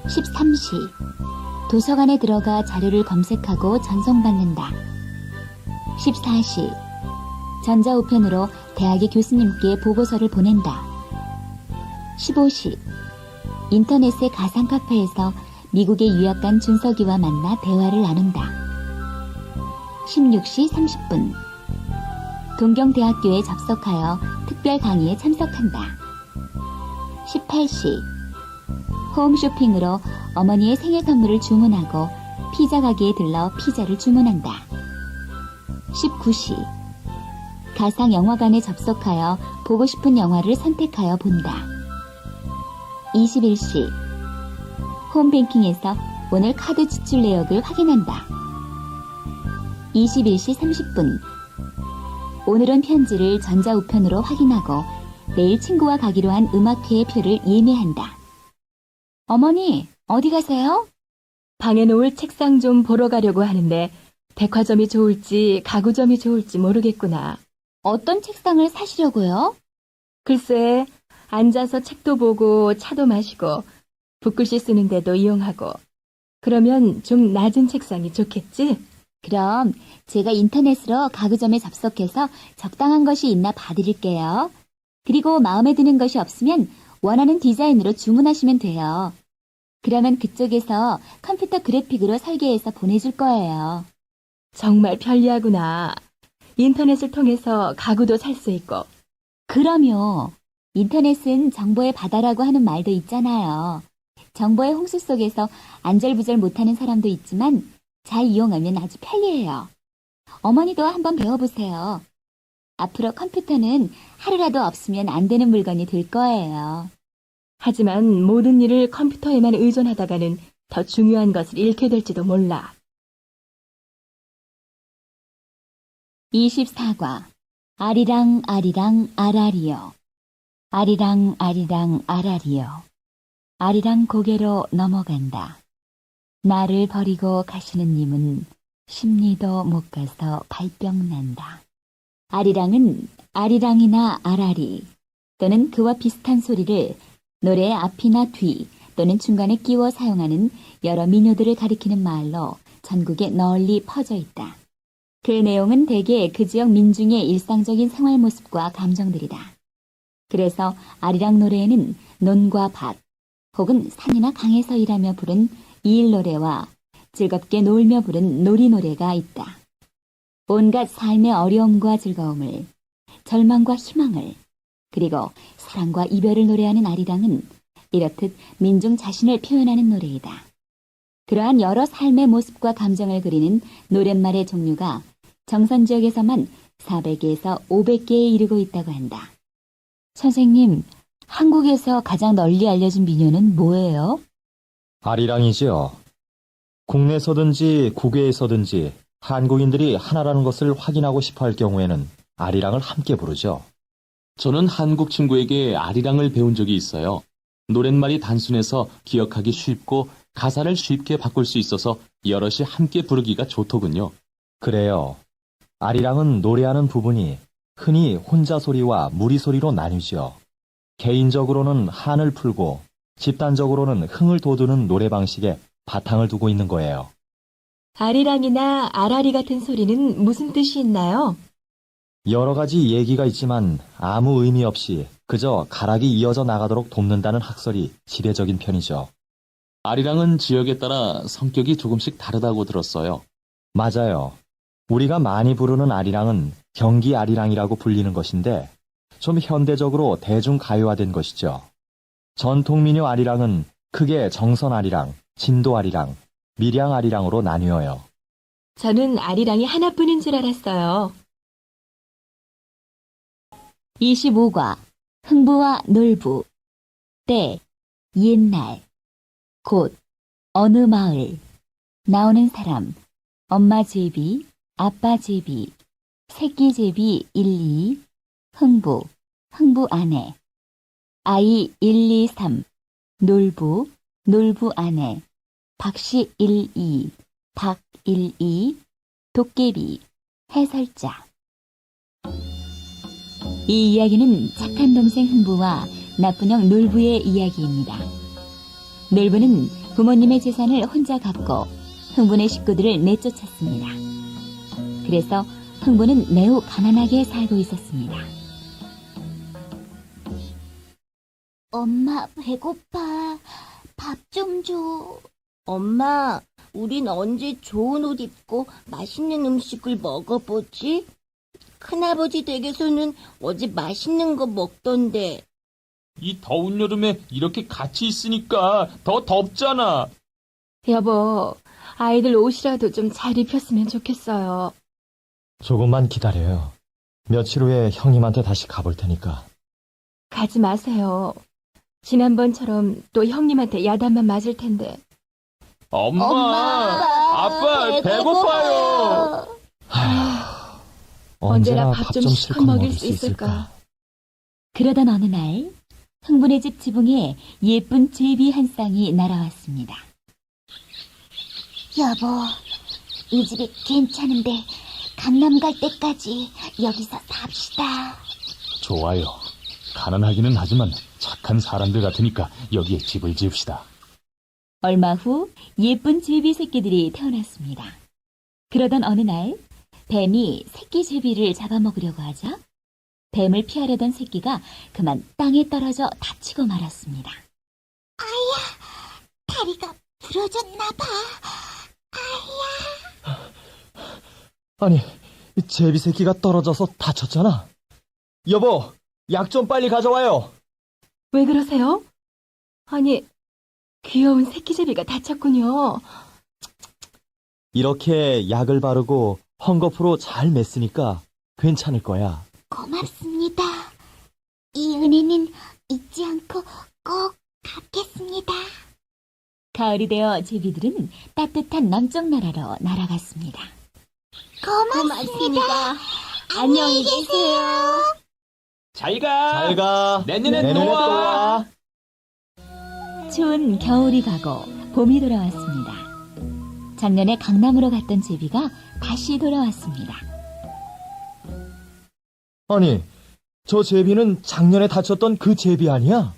13시 도서관에 들어가 자료를 검색하고 전송받는다. 14시 전자우편으로 대학의 교수님께 보고서를 보낸다. 15시 인터넷의 가상 카페에서 미국에 유학 간 준석이와 만나 대화를 나눈다. 16시 30분 동경대학교에 접속하여 특별 강의에 참석한다. 18시 홈쇼핑으로 어머니의 생일 선물을 주문하고 피자 가게에 들러 피자를 주문한다. 19시 가상 영화관에 접속하여 보고 싶은 영화를 선택하여 본다. 21시 홈뱅킹에서 오늘 카드 지출 내역을 확인한다. 21시 30분 오늘은 편지를 전자우편으로 확인하고 내일 친구와 가기로 한 음악회의 표를 예매한다. 어머니, 어디 가세요? 방에 놓을 책상 좀 보러 가려고 하는데 백화점이 좋을지 가구점이 좋을지 모르겠구나. 어떤 책상을 사시려고요? 글쎄, 앉아서 책도 보고 차도 마시고 붓글씨 쓰는 데도 이용하고 그러면 좀 낮은 책상이 좋겠지? 그럼 제가 인터넷으로 가구점에 접속해서 적당한 것이 있나 봐드릴게요. 그리고 마음에 드는 것이 없으면 원하는 디자인으로 주문하시면 돼요. 그러면 그쪽에서 컴퓨터 그래픽으로 설계해서 보내줄 거예요. 정말 편리하구나. 인터넷을 통해서 가구도 살 수 있고. 그럼요. 인터넷은 정보의 바다라고 하는 말도 있잖아요. 정보의 홍수 속에서 안절부절 못하는 사람도 있지만 잘 이용하면 아주 편리해요. 어머니도 한번 배워보세요. 앞으로 컴퓨터는 하루라도 없으면 안 되는 물건이 될 거예요. 하지만 모든 일을 컴퓨터에만 의존하다가는 더 중요한 것을 잃게 될지도 몰라. 24과 아리랑 아리랑 아라리요. 아리랑 아리랑 아라리요. 아리랑 고개로 넘어간다. 나를 버리고 가시는 님은 십리도 못 가서 발병 난다. 아리랑은 아리랑이나 아라리 또는 그와 비슷한 소리를 노래의 앞이나 뒤 또는 중간에 끼워 사용하는 여러 민요들을 가리키는 말로 전국에 널리 퍼져 있다. 그 내용은 대개 그 지역 민중의 일상적인 생활 모습과 감정들이다. 그래서 아리랑 노래에는 논과 밭 혹은 산이나 강에서 일하며 부른 이일 노래와 즐겁게 놀며 부른 놀이 노래가 있다. 온갖 삶의 어려움과 즐거움을, 절망과 희망을, 그리고 사랑과 이별을 노래하는 아리랑은 이렇듯 민중 자신을 표현하는 노래이다. 그러한 여러 삶의 모습과 감정을 그리는 노랫말의 종류가 정선 지역에서만 400개에서 500개에 이르고 있다고 한다. 선생님, 한국에서 가장 널리 알려진 민요는 뭐예요? 아리랑이지요. 국내에서든지 국외에서든지 한국인들이 하나라는 것을 확인하고 싶어 할 경우에는 아리랑을 함께 부르죠. 저는 한국 친구에게 아리랑을 배운 적이 있어요. 노랫말이 단순해서 기억하기 쉽고 가사를 쉽게 바꿀 수 있어서 여럿이 함께 부르기가 좋더군요. 그래요. 아리랑은 노래하는 부분이 흔히 혼자 소리와 무리 소리로 나뉘지요. 개인적으로는 한을 풀고 집단적으로는 흥을 돋우는 노래 방식에 바탕을 두고 있는 거예요. 아리랑이나 아라리 같은 소리는 무슨 뜻이 있나요? 여러 가지 얘기가 있지만 아무 의미 없이 그저 가락이 이어져 나가도록 돕는다는 학설이 지대적인 편이죠. 아리랑은 지역에 따라 성격이 조금씩 다르다고 들었어요. 맞아요. 우리가 많이 부르는 아리랑은 경기 아리랑이라고 불리는 것인데 좀 현대적으로 대중가요화된 것이죠. 전통 민요 아리랑은 크게 정선 아리랑, 진도 아리랑, 밀양 아리랑으로 나뉘어요. 저는 아리랑이 하나뿐인 줄 알았어요. 25과 흥부와 놀부 때, 옛날, 곳, 어느 마을 나오는 사람, 엄마 제비, 아빠 제비, 새끼 제비 1, 2, 흥부, 흥부 아내, 아이 1, 2, 3, 놀부, 놀부 아내, 박씨 1, 2, 박 1, 2, 도깨비, 해설자. 이 이야기는 착한 동생 흥부와 나쁜 형 놀부의 이야기입니다. 놀부는 부모님의 재산을 혼자 갚고 흥부네 식구들을 내쫓았습니다. 그래서 흥부는 매우 가난하게 살고 있었습니다. 엄마, 배고파. 밥 좀 줘. 엄마, 우린 언제 좋은 옷 입고 맛있는 음식을 먹어보지? 큰아버지 댁에서는 어제 맛있는 거 먹던데. 이 더운 여름에 이렇게 같이 있으니까 더 덥잖아. 여보, 아이들 옷이라도 좀 잘 입혔으면 좋겠어요. 조금만 기다려요. 며칠 후에 형님한테 다시 가볼 테니까. 가지 마세요. 지난번처럼 또 형님한테 야단만 맞을 텐데. 엄마, 아빠 배고파요. 언제나 밥 좀 실컷 먹일 수 있을까? 그러던 어느 날 흥부네 집 지붕에 예쁜 제비 한 쌍이 날아왔습니다. 여보, 이 집이 괜찮은데 강남 갈 때까지 여기서 삽시다. 좋아요. 가난하기는 하지만 착한 사람들 같으니까 여기에 집을 지읍시다. 얼마 후 예쁜 제비 새끼들이 태어났습니다. 그러던 어느 날 뱀이 새끼 제비를 잡아먹으려고 하자 뱀을 피하려던 새끼가 그만 땅에 떨어져 다치고 말았습니다. 다리가 부러졌나 봐. 아니, 제비 새끼가 떨어져서 다쳤잖아. 여보, 약 좀 빨리 가져와요. 왜 그러세요? 아니, 귀여운 새끼제비가 다쳤군요. 이렇게 약을 바르고 헝겊으로 잘 맸으니까 괜찮을 거야. 고맙습니다. 이 은혜는 잊지 않고 꼭 갚겠습니다. 가을이 되어 제비들은 따뜻한 남쪽 나라로 날아갔습니다. 고맙습니다. 안녕히 계세요. 잘 가. 잘 가. 내년엔 또 와. 추운 겨울이 가고 봄이 돌아왔습니다. 작년에 강남으로 갔던 제비가 다시 돌아왔습니다. 아니, 저 제비는 작년에 다쳤던 그 제비 아니야?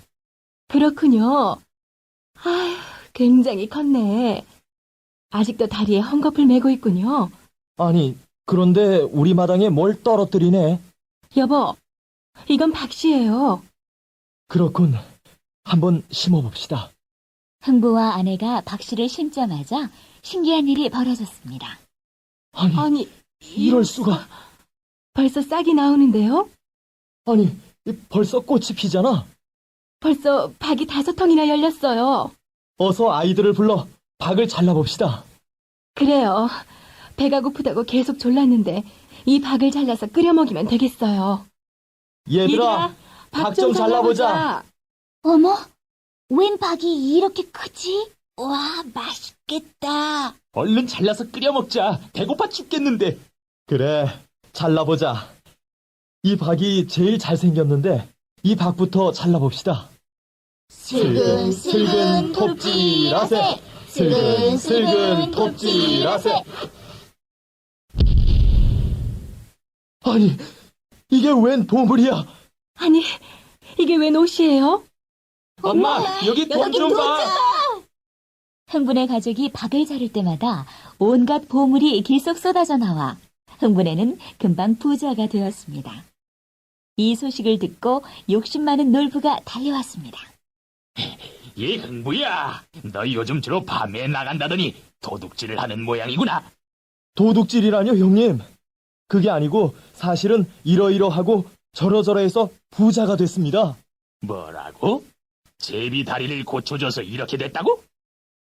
그렇군요. 아휴, 굉장히 컸네. 아직도 다리에 헝겊을 메고 있군요. 아니, 그런데 우리 마당에 뭘 떨어뜨리네. 여보, 이건 박씨예요. 그렇군. 한번 심어봅시다. 흥부와 아내가 박씨를 심자마자 신기한 일이 벌어졌습니다. 아니, 이럴 수가. 벌써 싹이 나오는데요? 아니, 벌써 꽃이 피잖아. 벌써 박이 5통이나 열렸어요. 어서 아이들을 불러 박을 잘라봅시다. 그래요. 배가 고프다고 계속 졸랐는데 이 박을 잘라서 끓여 먹이면 되겠어요. 얘들아, 박 좀 잘라보자. 어머, 웬 박이 이렇게 크지? 와, 맛있겠다. 얼른 잘라서 끓여 먹자. 배고파 죽겠는데. 그래, 잘라보자. 이 박이 제일 잘생겼는데 이 박부터 잘라봅시다. 슬근슬근 톱질하세. 슬근슬근 톱질하세. 아니, 이게 웬 보물이야? 아니, 이게 웬 옷이에요? 엄마, 여기 돈 좀 봐. 흥분의 가족이 박을 자를 때마다 온갖 보물이 길속 쏟아져 나와 흥분에는 금방 부자가 되었습니다. 이 소식을 듣고 욕심 많은 놀부가 달려왔습니다. 이 흥부야, 너 요즘 주로 밤에 나간다더니 도둑질을 하는 모양이구나. 도둑질이라뇨, 형님? 그게 아니고 사실은 이러이러하고 저러저러해서 부자가 됐습니다. 뭐라고? 제비 다리를 고쳐줘서 이렇게 됐다고?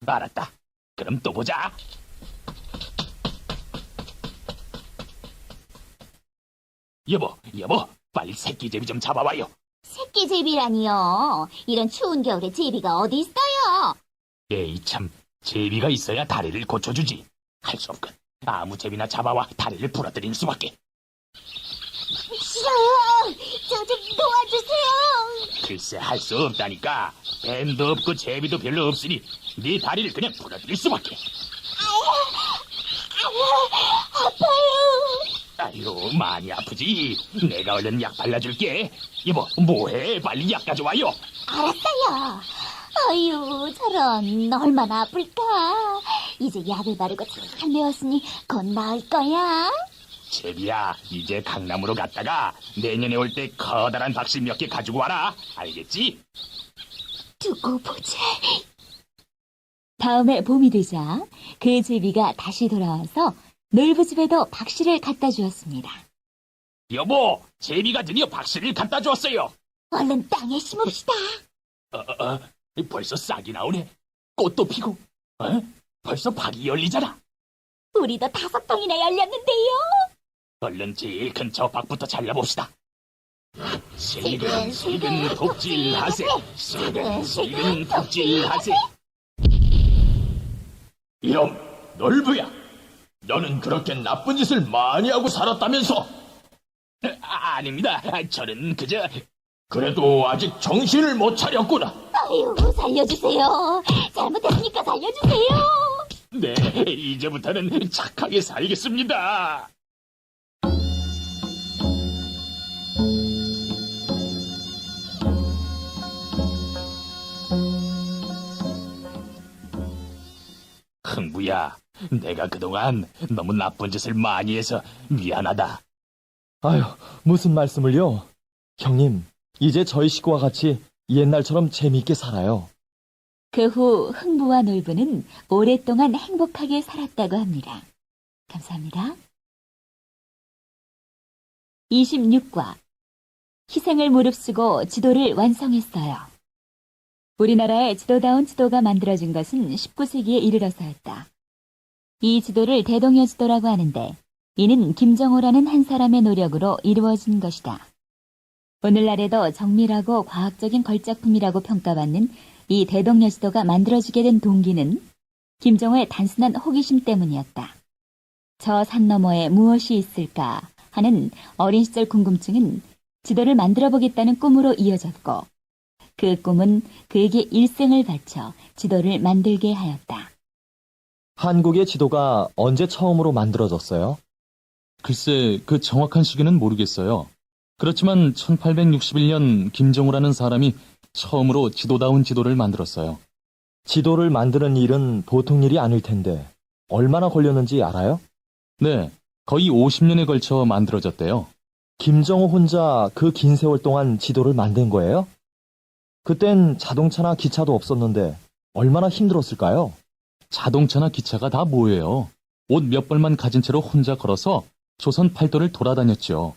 알았다. 그럼 또 보자. 여보, 빨리 새끼 제비 좀 잡아와요. 새끼 제비라니요. 이런 추운 겨울에 제비가 어디 있어요? 에이 참, 제비가 있어야 다리를 고쳐주지. 할 수 없군. 아무 제비나 잡아와 다리를 부러뜨릴 수밖에. 싫어요. 저 좀 도와주세요. 글쎄 할 수 없다니까. 뱀도 없고 제비도 별로 없으니 네 다리를 그냥 부러뜨릴 수밖에. 아유, 많이 아프지? 내가 얼른 약 발라줄게. 여보, 뭐해? 빨리 약 가져와요. 알았어요. 아유, 저런 얼마나 아플까. 이제 약을 바르고 잘 메웠으니 곧 나을 거야. 제비야, 이제 강남으로 갔다가 내년에 올 때 커다란 박씨 몇 개 가지고 와라. 알겠지? 두고 보자. 다음에 봄이 되자 그 제비가 다시 돌아와서 놀부 집에도 박씨를 갖다 주었습니다. 여보, 제비가 드디어 박씨를 갖다 줬어요. 얼른 땅에 심읍시다. 벌써 싹이 나오네. 꽃도 피고. 벌써 박이 열리잖아. 우리도 5봉이나 열렸는데요. 얼른 제일 근처 박부터 잘라봅시다. 슬근슬근 톱질하세. 슬근슬근 톱질하세. 이놈, 놀부야. 너는 그렇게 나쁜 짓을 많이 하고 살았다면서? 아닙니다. 저는 그저... 그래도 아직 정신을 못 차렸구나. 아유, 살려주세요. 잘못했으니까 살려주세요. 네, 이제부터는 착하게 살겠습니다. 흥부야, 내가 그동안 너무 나쁜 짓을 많이 해서 미안하다. 아유, 무슨 말씀을요? 형님, 이제 저희 식구와 같이 옛날처럼 재미있게 살아요. 그 후 흥부와 놀부는 오랫동안 행복하게 살았다고 합니다. 감사합니다. 26과 희생을 무릅쓰고 지도를 완성했어요. 우리나라의 지도다운 지도가 만들어진 것은 19세기에 이르러서였다. 이 지도를 대동여 지도라고 하는데 이는 김정호라는 한 사람의 노력으로 이루어진 것이다. 오늘날에도 정밀하고 과학적인 걸작품이라고 평가받는 이 대동여 지도가 만들어지게 된 동기는 김정호의 단순한 호기심 때문이었다. 저 산 너머에 무엇이 있을까 하는 어린 시절 궁금증은 지도를 만들어 보겠다는 꿈으로 이어졌고 그 꿈은 그에게 일생을 바쳐 지도를 만들게 하였다. 한국의 지도가 언제 처음으로 만들어졌어요? 글쎄, 그 정확한 시기는 모르겠어요. 그렇지만 1861년 김정우라는 사람이 처음으로 지도다운 지도를 만들었어요. 지도를 만드는 일은 보통 일이 아닐 텐데 얼마나 걸렸는지 알아요? 네, 거의 50년에 걸쳐 만들어졌대요. 김정호 혼자 그 긴 세월 동안 지도를 만든 거예요? 그땐 자동차나 기차도 없었는데 얼마나 힘들었을까요? 자동차나 기차가 다 뭐예요? 옷 몇 벌만 가진 채로 혼자 걸어서 조선 팔도를 돌아다녔죠.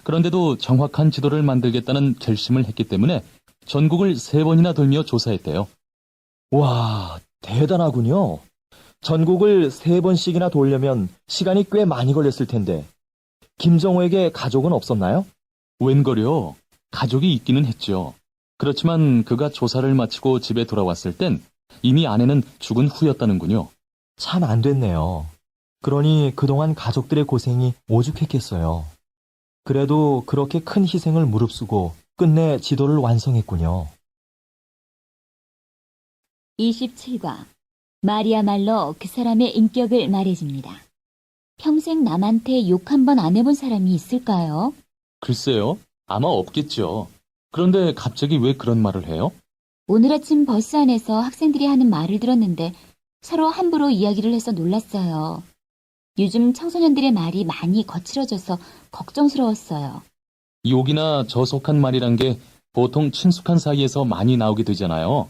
그런데도 정확한 지도를 만들겠다는 결심을 했기 때문에 전국을 3번이나 돌며 조사했대요. 와, 대단하군요. 전국을 3번씩이나 돌려면 시간이 꽤 많이 걸렸을 텐데 김정호에게 가족은 없었나요? 웬걸요? 가족이 있기는 했죠. 그렇지만 그가 조사를 마치고 집에 돌아왔을 땐 이미 아내는 죽은 후였다는군요. 참 안 됐네요. 그러니 그동안 가족들의 고생이 오죽했겠어요. 그래도 그렇게 큰 희생을 무릅쓰고 끝내 지도를 완성했군요. 27과 말이야말로 그 사람의 인격을 말해줍니다. 평생 남한테 욕 한 번 안 해본 사람이 있을까요? 글쎄요. 아마 없겠죠. 그런데 갑자기 왜 그런 말을 해요? 오늘 아침 버스 안에서 학생들이 하는 말을 들었는데 서로 함부로 이야기를 해서 놀랐어요. 요즘 청소년들의 말이 많이 거칠어져서 걱정스러웠어요. 욕이나 저속한 말이란 게 보통 친숙한 사이에서 많이 나오게 되잖아요.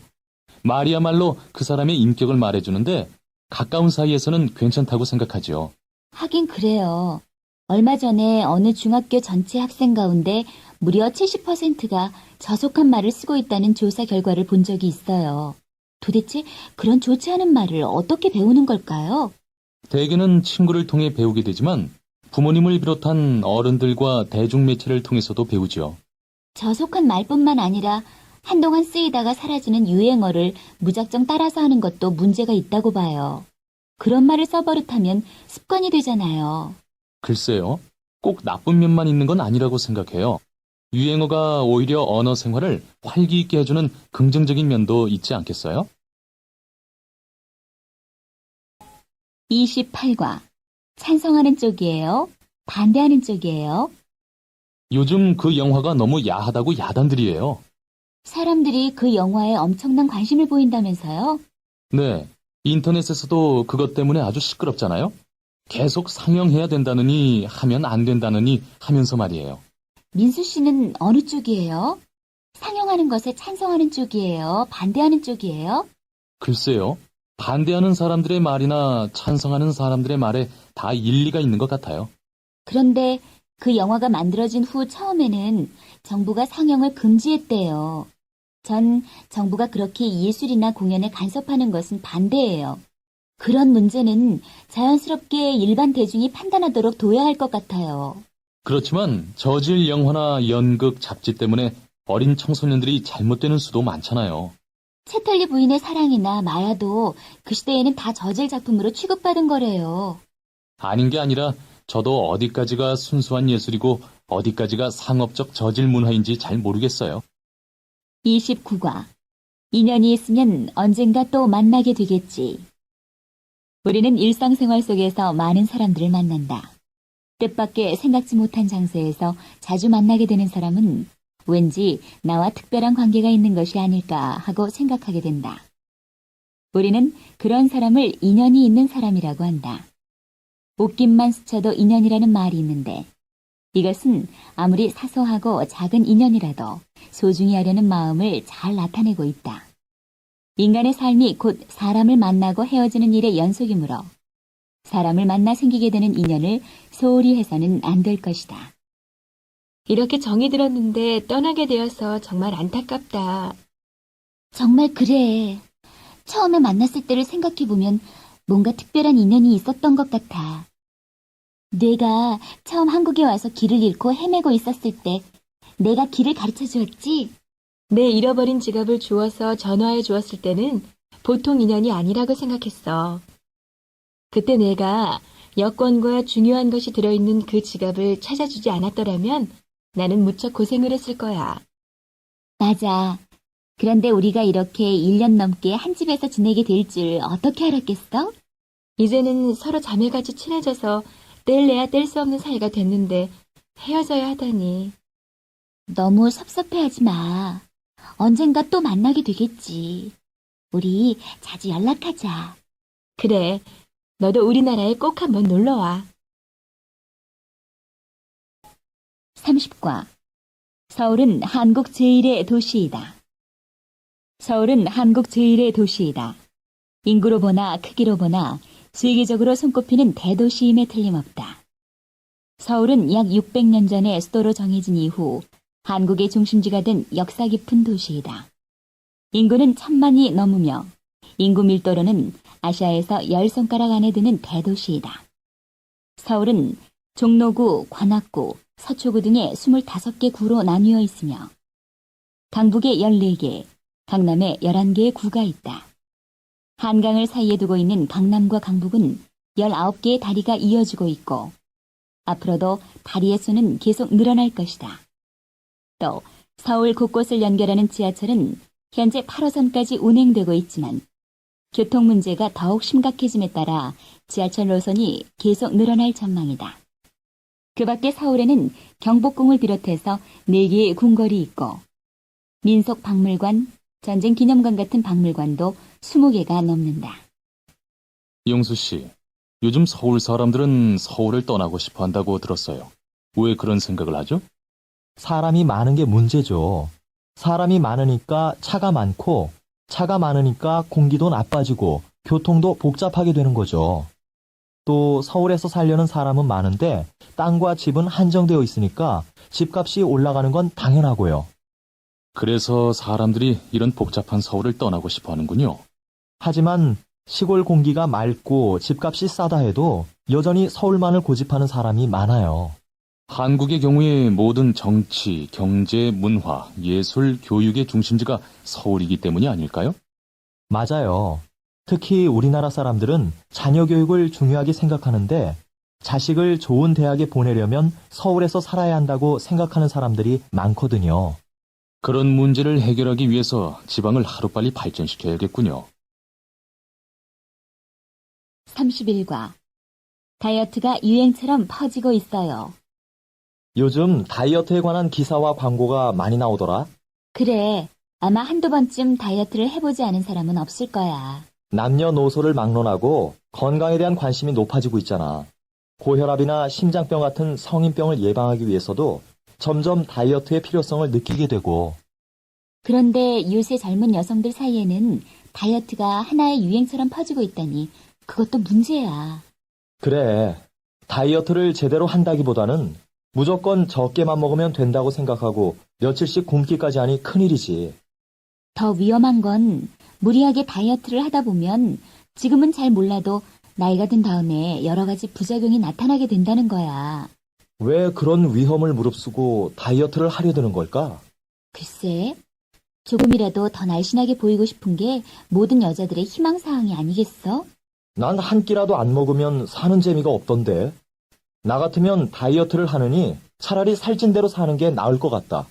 말이야말로 그 사람의 인격을 말해주는데 가까운 사이에서는 괜찮다고 생각하죠. 하긴 그래요. 얼마 전에 어느 중학교 전체 학생 가운데 무려 70%가 저속한 말을 쓰고 있다는 조사 결과를 본 적이 있어요. 도대체 그런 좋지 않은 말을 어떻게 배우는 걸까요? 대개는 친구를 통해 배우게 되지만 부모님을 비롯한 어른들과 대중매체를 통해서도 배우죠. 저속한 말뿐만 아니라 한동안 쓰이다가 사라지는 유행어를 무작정 따라서 하는 것도 문제가 있다고 봐요. 그런 말을 써버릇하면 습관이 되잖아요. 글쎄요. 꼭 나쁜 면만 있는 건 아니라고 생각해요. 유행어가 오히려 언어 생활을 활기 있게 해주는 긍정적인 면도 있지 않겠어요? 28과 찬성하는 쪽이에요? 반대하는 쪽이에요? 요즘 그 영화가 너무 야하다고 야단들이에요. 사람들이 그 영화에 엄청난 관심을 보인다면서요? 네, 인터넷에서도 그것 때문에 아주 시끄럽잖아요. 계속 상영해야 된다느니 하면 안 된다느니 하면서 말이에요. 민수 씨는 어느 쪽이에요? 상영하는 것에 찬성하는 쪽이에요? 반대하는 쪽이에요? 글쎄요. 반대하는 사람들의 말이나 찬성하는 사람들의 말에 다 일리가 있는 것 같아요. 그런데 그 영화가 만들어진 후 처음에는 정부가 상영을 금지했대요. 전 정부가 그렇게 예술이나 공연에 간섭하는 것은 반대예요. 그런 문제는 자연스럽게 일반 대중이 판단하도록 둬야 할 것 같아요. 그렇지만 저질 영화나 연극, 잡지 때문에 어린 청소년들이 잘못되는 수도 많잖아요. 채털리 부인의 사랑이나 마야도 그 시대에는 다 저질 작품으로 취급받은 거래요. 아닌 게 아니라 저도 어디까지가 순수한 예술이고 어디까지가 상업적 저질 문화인지 잘 모르겠어요. 29과 인연이 있으면 언젠가 또 만나게 되겠지. 우리는 일상생활 속에서 많은 사람들을 만난다. 뜻밖의 생각지 못한 장소에서 자주 만나게 되는 사람은 왠지 나와 특별한 관계가 있는 것이 아닐까 하고 생각하게 된다. 우리는 그런 사람을 인연이 있는 사람이라고 한다. 옷깃만 스쳐도 인연이라는 말이 있는데 이것은 아무리 사소하고 작은 인연이라도 소중히 하려는 마음을 잘 나타내고 있다. 인간의 삶이 곧 사람을 만나고 헤어지는 일의 연속이므로 사람을 만나 생기게 되는 인연을 소홀히 해서는 안 될 것이다. 이렇게 정이 들었는데 떠나게 되어서 정말 안타깝다. 정말 그래. 처음에 만났을 때를 생각해보면 뭔가 특별한 인연이 있었던 것 같아. 내가 처음 한국에 와서 길을 잃고 헤매고 있었을 때 내가 길을 가르쳐 주었지? 내 잃어버린 지갑을 주워서 전화해 주었을 때는 보통 인연이 아니라고 생각했어. 그때 내가 여권과 중요한 것이 들어있는 그 지갑을 찾아주지 않았더라면 나는 무척 고생을 했을 거야. 맞아. 그런데 우리가 이렇게 1년 넘게 한 집에서 지내게 될 줄 어떻게 알았겠어? 이제는 서로 자매같이 친해져서 뗄래야 뗄 수 없는 사이가 됐는데 헤어져야 하다니. 너무 섭섭해하지 마. 언젠가 또 만나게 되겠지. 우리 자주 연락하자. 그래, 너도 우리나라에 꼭 한번 놀러와. 30과 서울은 한국 제1의 도시이다. 서울은 한국 제1의 도시이다. 인구로 보나 크기로 보나 세계적으로 손꼽히는 대도시임에 틀림없다. 서울은 약 600년 전에 수도로 정해진 이후 한국의 중심지가 된 역사 깊은 도시이다. 인구는 1000만이 넘으며 인구 밀도로는 아시아에서 10손가락 안에 드는 대도시이다. 서울은 종로구, 관악구, 서초구 등의 25개 구로 나뉘어 있으며 강북에 14개, 강남에 11개의 구가 있다. 한강을 사이에 두고 있는 강남과 강북은 19개의 다리가 이어지고 있고 앞으로도 다리의 수는 계속 늘어날 것이다. 또 서울 곳곳을 연결하는 지하철은 현재 8호선까지 운행되고 있지만 교통 문제가 더욱 심각해짐에 따라 지하철 노선이 계속 늘어날 전망이다. 그 밖에 서울에는 경복궁을 비롯해서 4개의 궁궐이 있고 민속박물관, 전쟁기념관 같은 박물관도 20개가 넘는다. 영수 씨, 요즘 서울 사람들은 서울을 떠나고 싶어 한다고 들었어요. 왜 그런 생각을 하죠? 사람이 많은 게 문제죠. 사람이 많으니까 차가 많고, 차가 많으니까 공기도 나빠지고, 교통도 복잡하게 되는 거죠. 또 서울에서 살려는 사람은 많은데 땅과 집은 한정되어 있으니까 집값이 올라가는 건 당연하고요. 그래서 사람들이 이런 복잡한 서울을 떠나고 싶어 하는군요. 하지만 시골 공기가 맑고 집값이 싸다 해도 여전히 서울만을 고집하는 사람이 많아요. 한국의 경우에 모든 정치, 경제, 문화, 예술, 교육의 중심지가 서울이기 때문이 아닐까요? 맞아요. 특히 우리나라 사람들은 자녀 교육을 중요하게 생각하는데 자식을 좋은 대학에 보내려면 서울에서 살아야 한다고 생각하는 사람들이 많거든요. 그런 문제를 해결하기 위해서 지방을 하루빨리 발전시켜야겠군요. 31과 다이어트가 유행처럼 퍼지고 있어요. 요즘 다이어트에 관한 기사와 광고가 많이 나오더라. 그래, 아마 한두 번쯤 다이어트를 해보지 않은 사람은 없을 거야. 남녀노소를 막론하고 건강에 대한 관심이 높아지고 있잖아. 고혈압이나 심장병 같은 성인병을 예방하기 위해서도 점점 다이어트의 필요성을 느끼게 되고. 그런데 요새 젊은 여성들 사이에는 다이어트가 하나의 유행처럼 퍼지고 있다니 그것도 문제야. 그래, 다이어트를 제대로 한다기보다는 무조건 적게만 먹으면 된다고 생각하고 며칠씩 굶기까지 하니 큰일이지. 더 위험한 건 무리하게 다이어트를 하다 보면 지금은 잘 몰라도 나이가 든 다음에 여러 가지 부작용이 나타나게 된다는 거야. 왜 그런 위험을 무릅쓰고 다이어트를 하려 드는 걸까? 글쎄, 조금이라도 더 날씬하게 보이고 싶은 게 모든 여자들의 희망사항이 아니겠어? 난 한 끼라도 안 먹으면 사는 재미가 없던데. 나 같으면 다이어트를 하느니 차라리 살찐 대로 사는 게 나을 것 같다.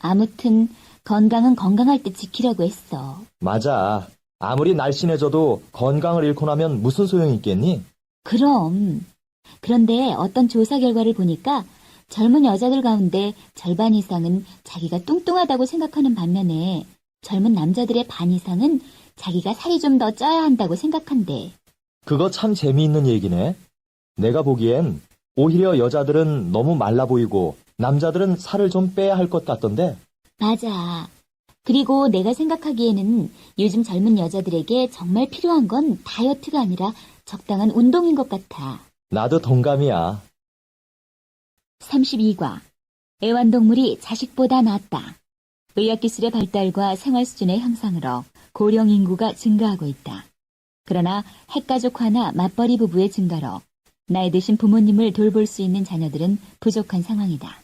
아무튼 건강은 건강할 때 지키려고 했어. 맞아. 아무리 날씬해져도 건강을 잃고 나면 무슨 소용이 있겠니? 그럼. 그런데 어떤 조사 결과를 보니까 젊은 여자들 가운데 절반 이상은 자기가 뚱뚱하다고 생각하는 반면에 젊은 남자들의 반 이상은 자기가 살이 좀 더 쪄야 한다고 생각한대. 그거 참 재미있는 얘기네. 내가 보기엔 오히려 여자들은 너무 말라 보이고 남자들은 살을 좀 빼야 할 것 같던데. 맞아. 그리고 내가 생각하기에는 요즘 젊은 여자들에게 정말 필요한 건 다이어트가 아니라 적당한 운동인 것 같아. 나도 동감이야. 32과 애완동물이 자식보다 낫다. 의학기술의 발달과 생활 수준의 향상으로 고령 인구가 증가하고 있다. 그러나 핵가족화나 맞벌이 부부의 증가로 나이 드신 부모님을 돌볼 수 있는 자녀들은 부족한 상황이다.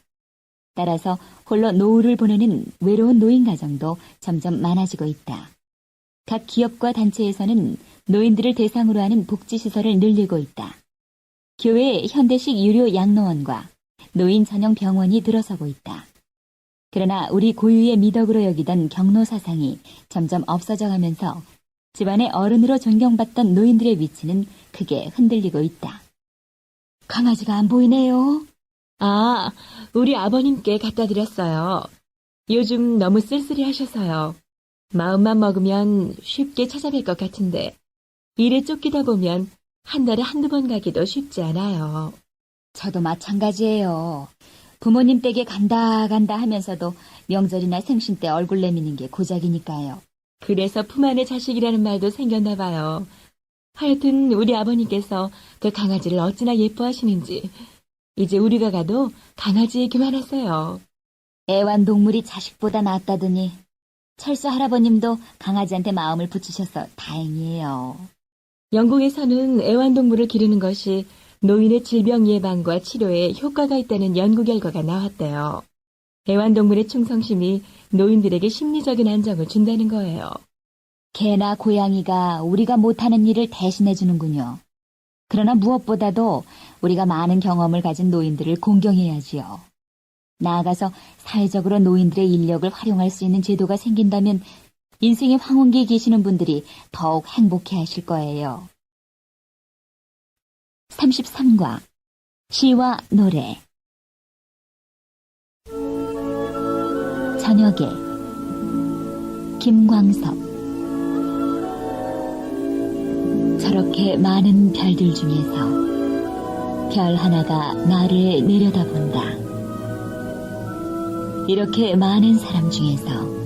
따라서 홀로 노후를 보내는 외로운 노인 가정도 점점 많아지고 있다. 각 기업과 단체에서는 노인들을 대상으로 하는 복지시설을 늘리고 있다. 교외 현대식 유료 양로원과 노인 전용 병원이 들어서고 있다. 그러나 우리 고유의 미덕으로 여기던 경로 사상이 점점 없어져 가면서 집안의 어른으로 존경받던 노인들의 위치는 크게 흔들리고 있다. 강아지가 안 보이네요. 아, 우리 아버님께 갖다 드렸어요. 요즘 너무 쓸쓸히 하셔서요. 마음만 먹으면 쉽게 찾아뵐 것 같은데 일에 쫓기다 보면 한 달에 한두 번 가기도 쉽지 않아요. 저도 마찬가지예요. 부모님 댁에 간다 하면서도 명절이나 생신 때 얼굴 내미는 게 고작이니까요. 그래서 품 안의 자식이라는 말도 생겼나 봐요. 하여튼 우리 아버님께서 그 강아지를 어찌나 예뻐하시는지 이제 우리가 가도 강아지 얘기만 하세요. 애완동물이 자식보다 낫다더니 철수 할아버님도 강아지한테 마음을 붙이셔서 다행이에요. 영국에서는 애완동물을 기르는 것이 노인의 질병 예방과 치료에 효과가 있다는 연구 결과가 나왔대요. 애완동물의 충성심이 노인들에게 심리적인 안정을 준다는 거예요. 개나 고양이가 우리가 못하는 일을 대신해 주는군요. 그러나 무엇보다도 우리가 많은 경험을 가진 노인들을 공경해야지요. 나아가서 사회적으로 노인들의 인력을 활용할 수 있는 제도가 생긴다면 인생의 황혼기에 계시는 분들이 더욱 행복해 하실 거예요. 33과 시와 노래. 저녁에 김광섭. 저렇게 많은 별들 중에서 별 하나가 나를 내려다본다. 이렇게 많은 사람 중에서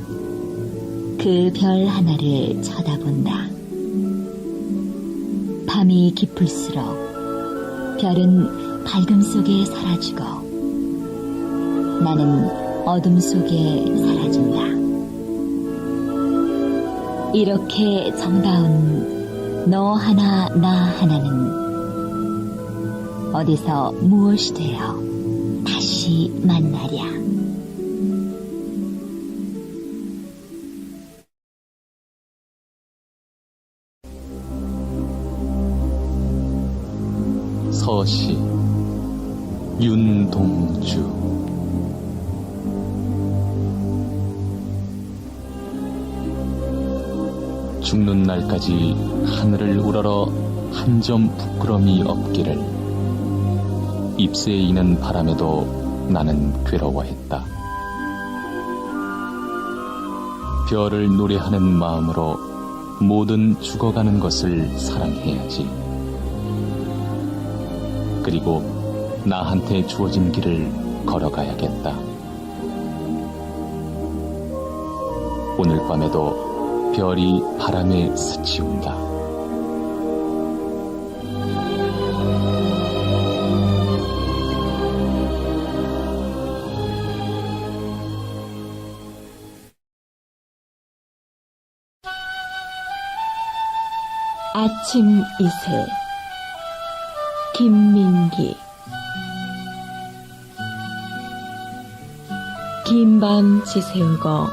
그 별 하나를 쳐다본다. 밤이 깊을수록 별은 밝음 속에 사라지고 나는 어둠 속에 사라진다. 이렇게 정다운 너 하나 나 하나는 어디서 무엇이 되어 다시 만나랴. 서시 윤동주. 죽는 날까지 하늘을 우러러 한 점 부끄럼이 없기를. 입새에 이는 바람에도 나는 괴로워했다. 별을 노래하는 마음으로 모든 죽어가는 것을 사랑해야지. 그리고 나한테 주어진 길을 걸어가야겠다. 오늘 밤에도 별이 바람에 스치운다. 아침 이슬. 김민기. 긴 밤 지새우고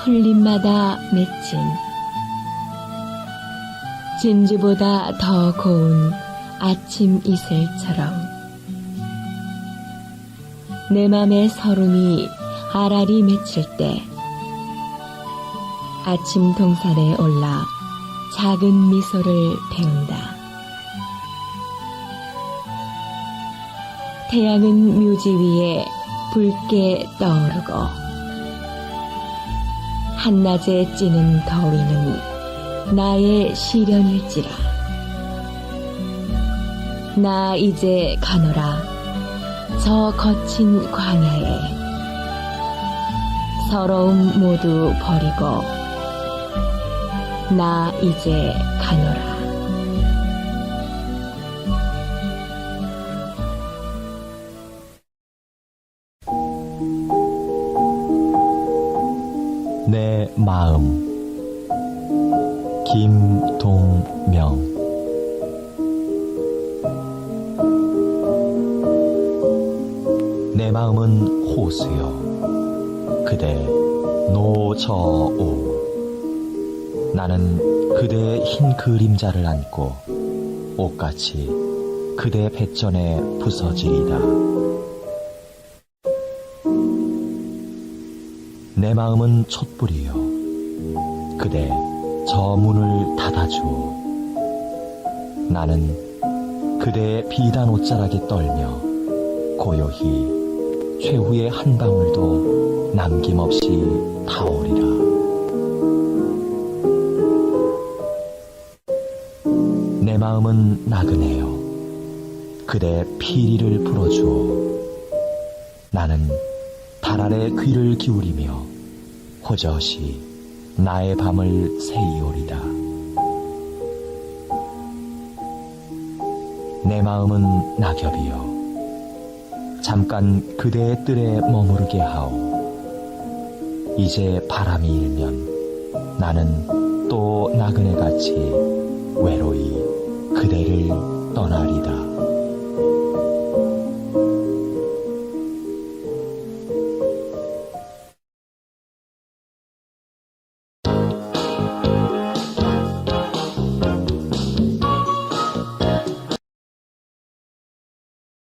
풀잎마다 맺힌 진주보다 더 고운 아침 이슬처럼 내 맘의 서름이 아라리 맺힐 때 아침 동산에 올라 작은 미소를 배운다. 태양은 묘지 위에 붉게 떠오르고 한낮에 찌는 더위는 나의 시련일지라. 나 이제 가노라 저 거친 광야에 서러움 모두 버리고 나 이제 가노라. 내 마음. 김동명. 내 마음은 호수요 그대 노저오. 나는 그대의 흰 그림자를 안고 옷같이 그대 배전에 부서지리다. 내 마음은 촛불이요 그대 저 문을 닫아주오. 나는 그대의 비단 옷자락에 떨며 고요히 최후의 한 방울도 남김없이 타오리라. 내 마음은 나그네요 그대 피리를 불어주오. 나는 달 아래 귀를 기울이며 호젓이 나의 밤을 새이오리다. 내 마음은 낙엽이요 잠깐 그대의 뜰에 머무르게 하오. 이제 바람이 일면 나는 또 나그네같이 외로이 그대를 떠나리라.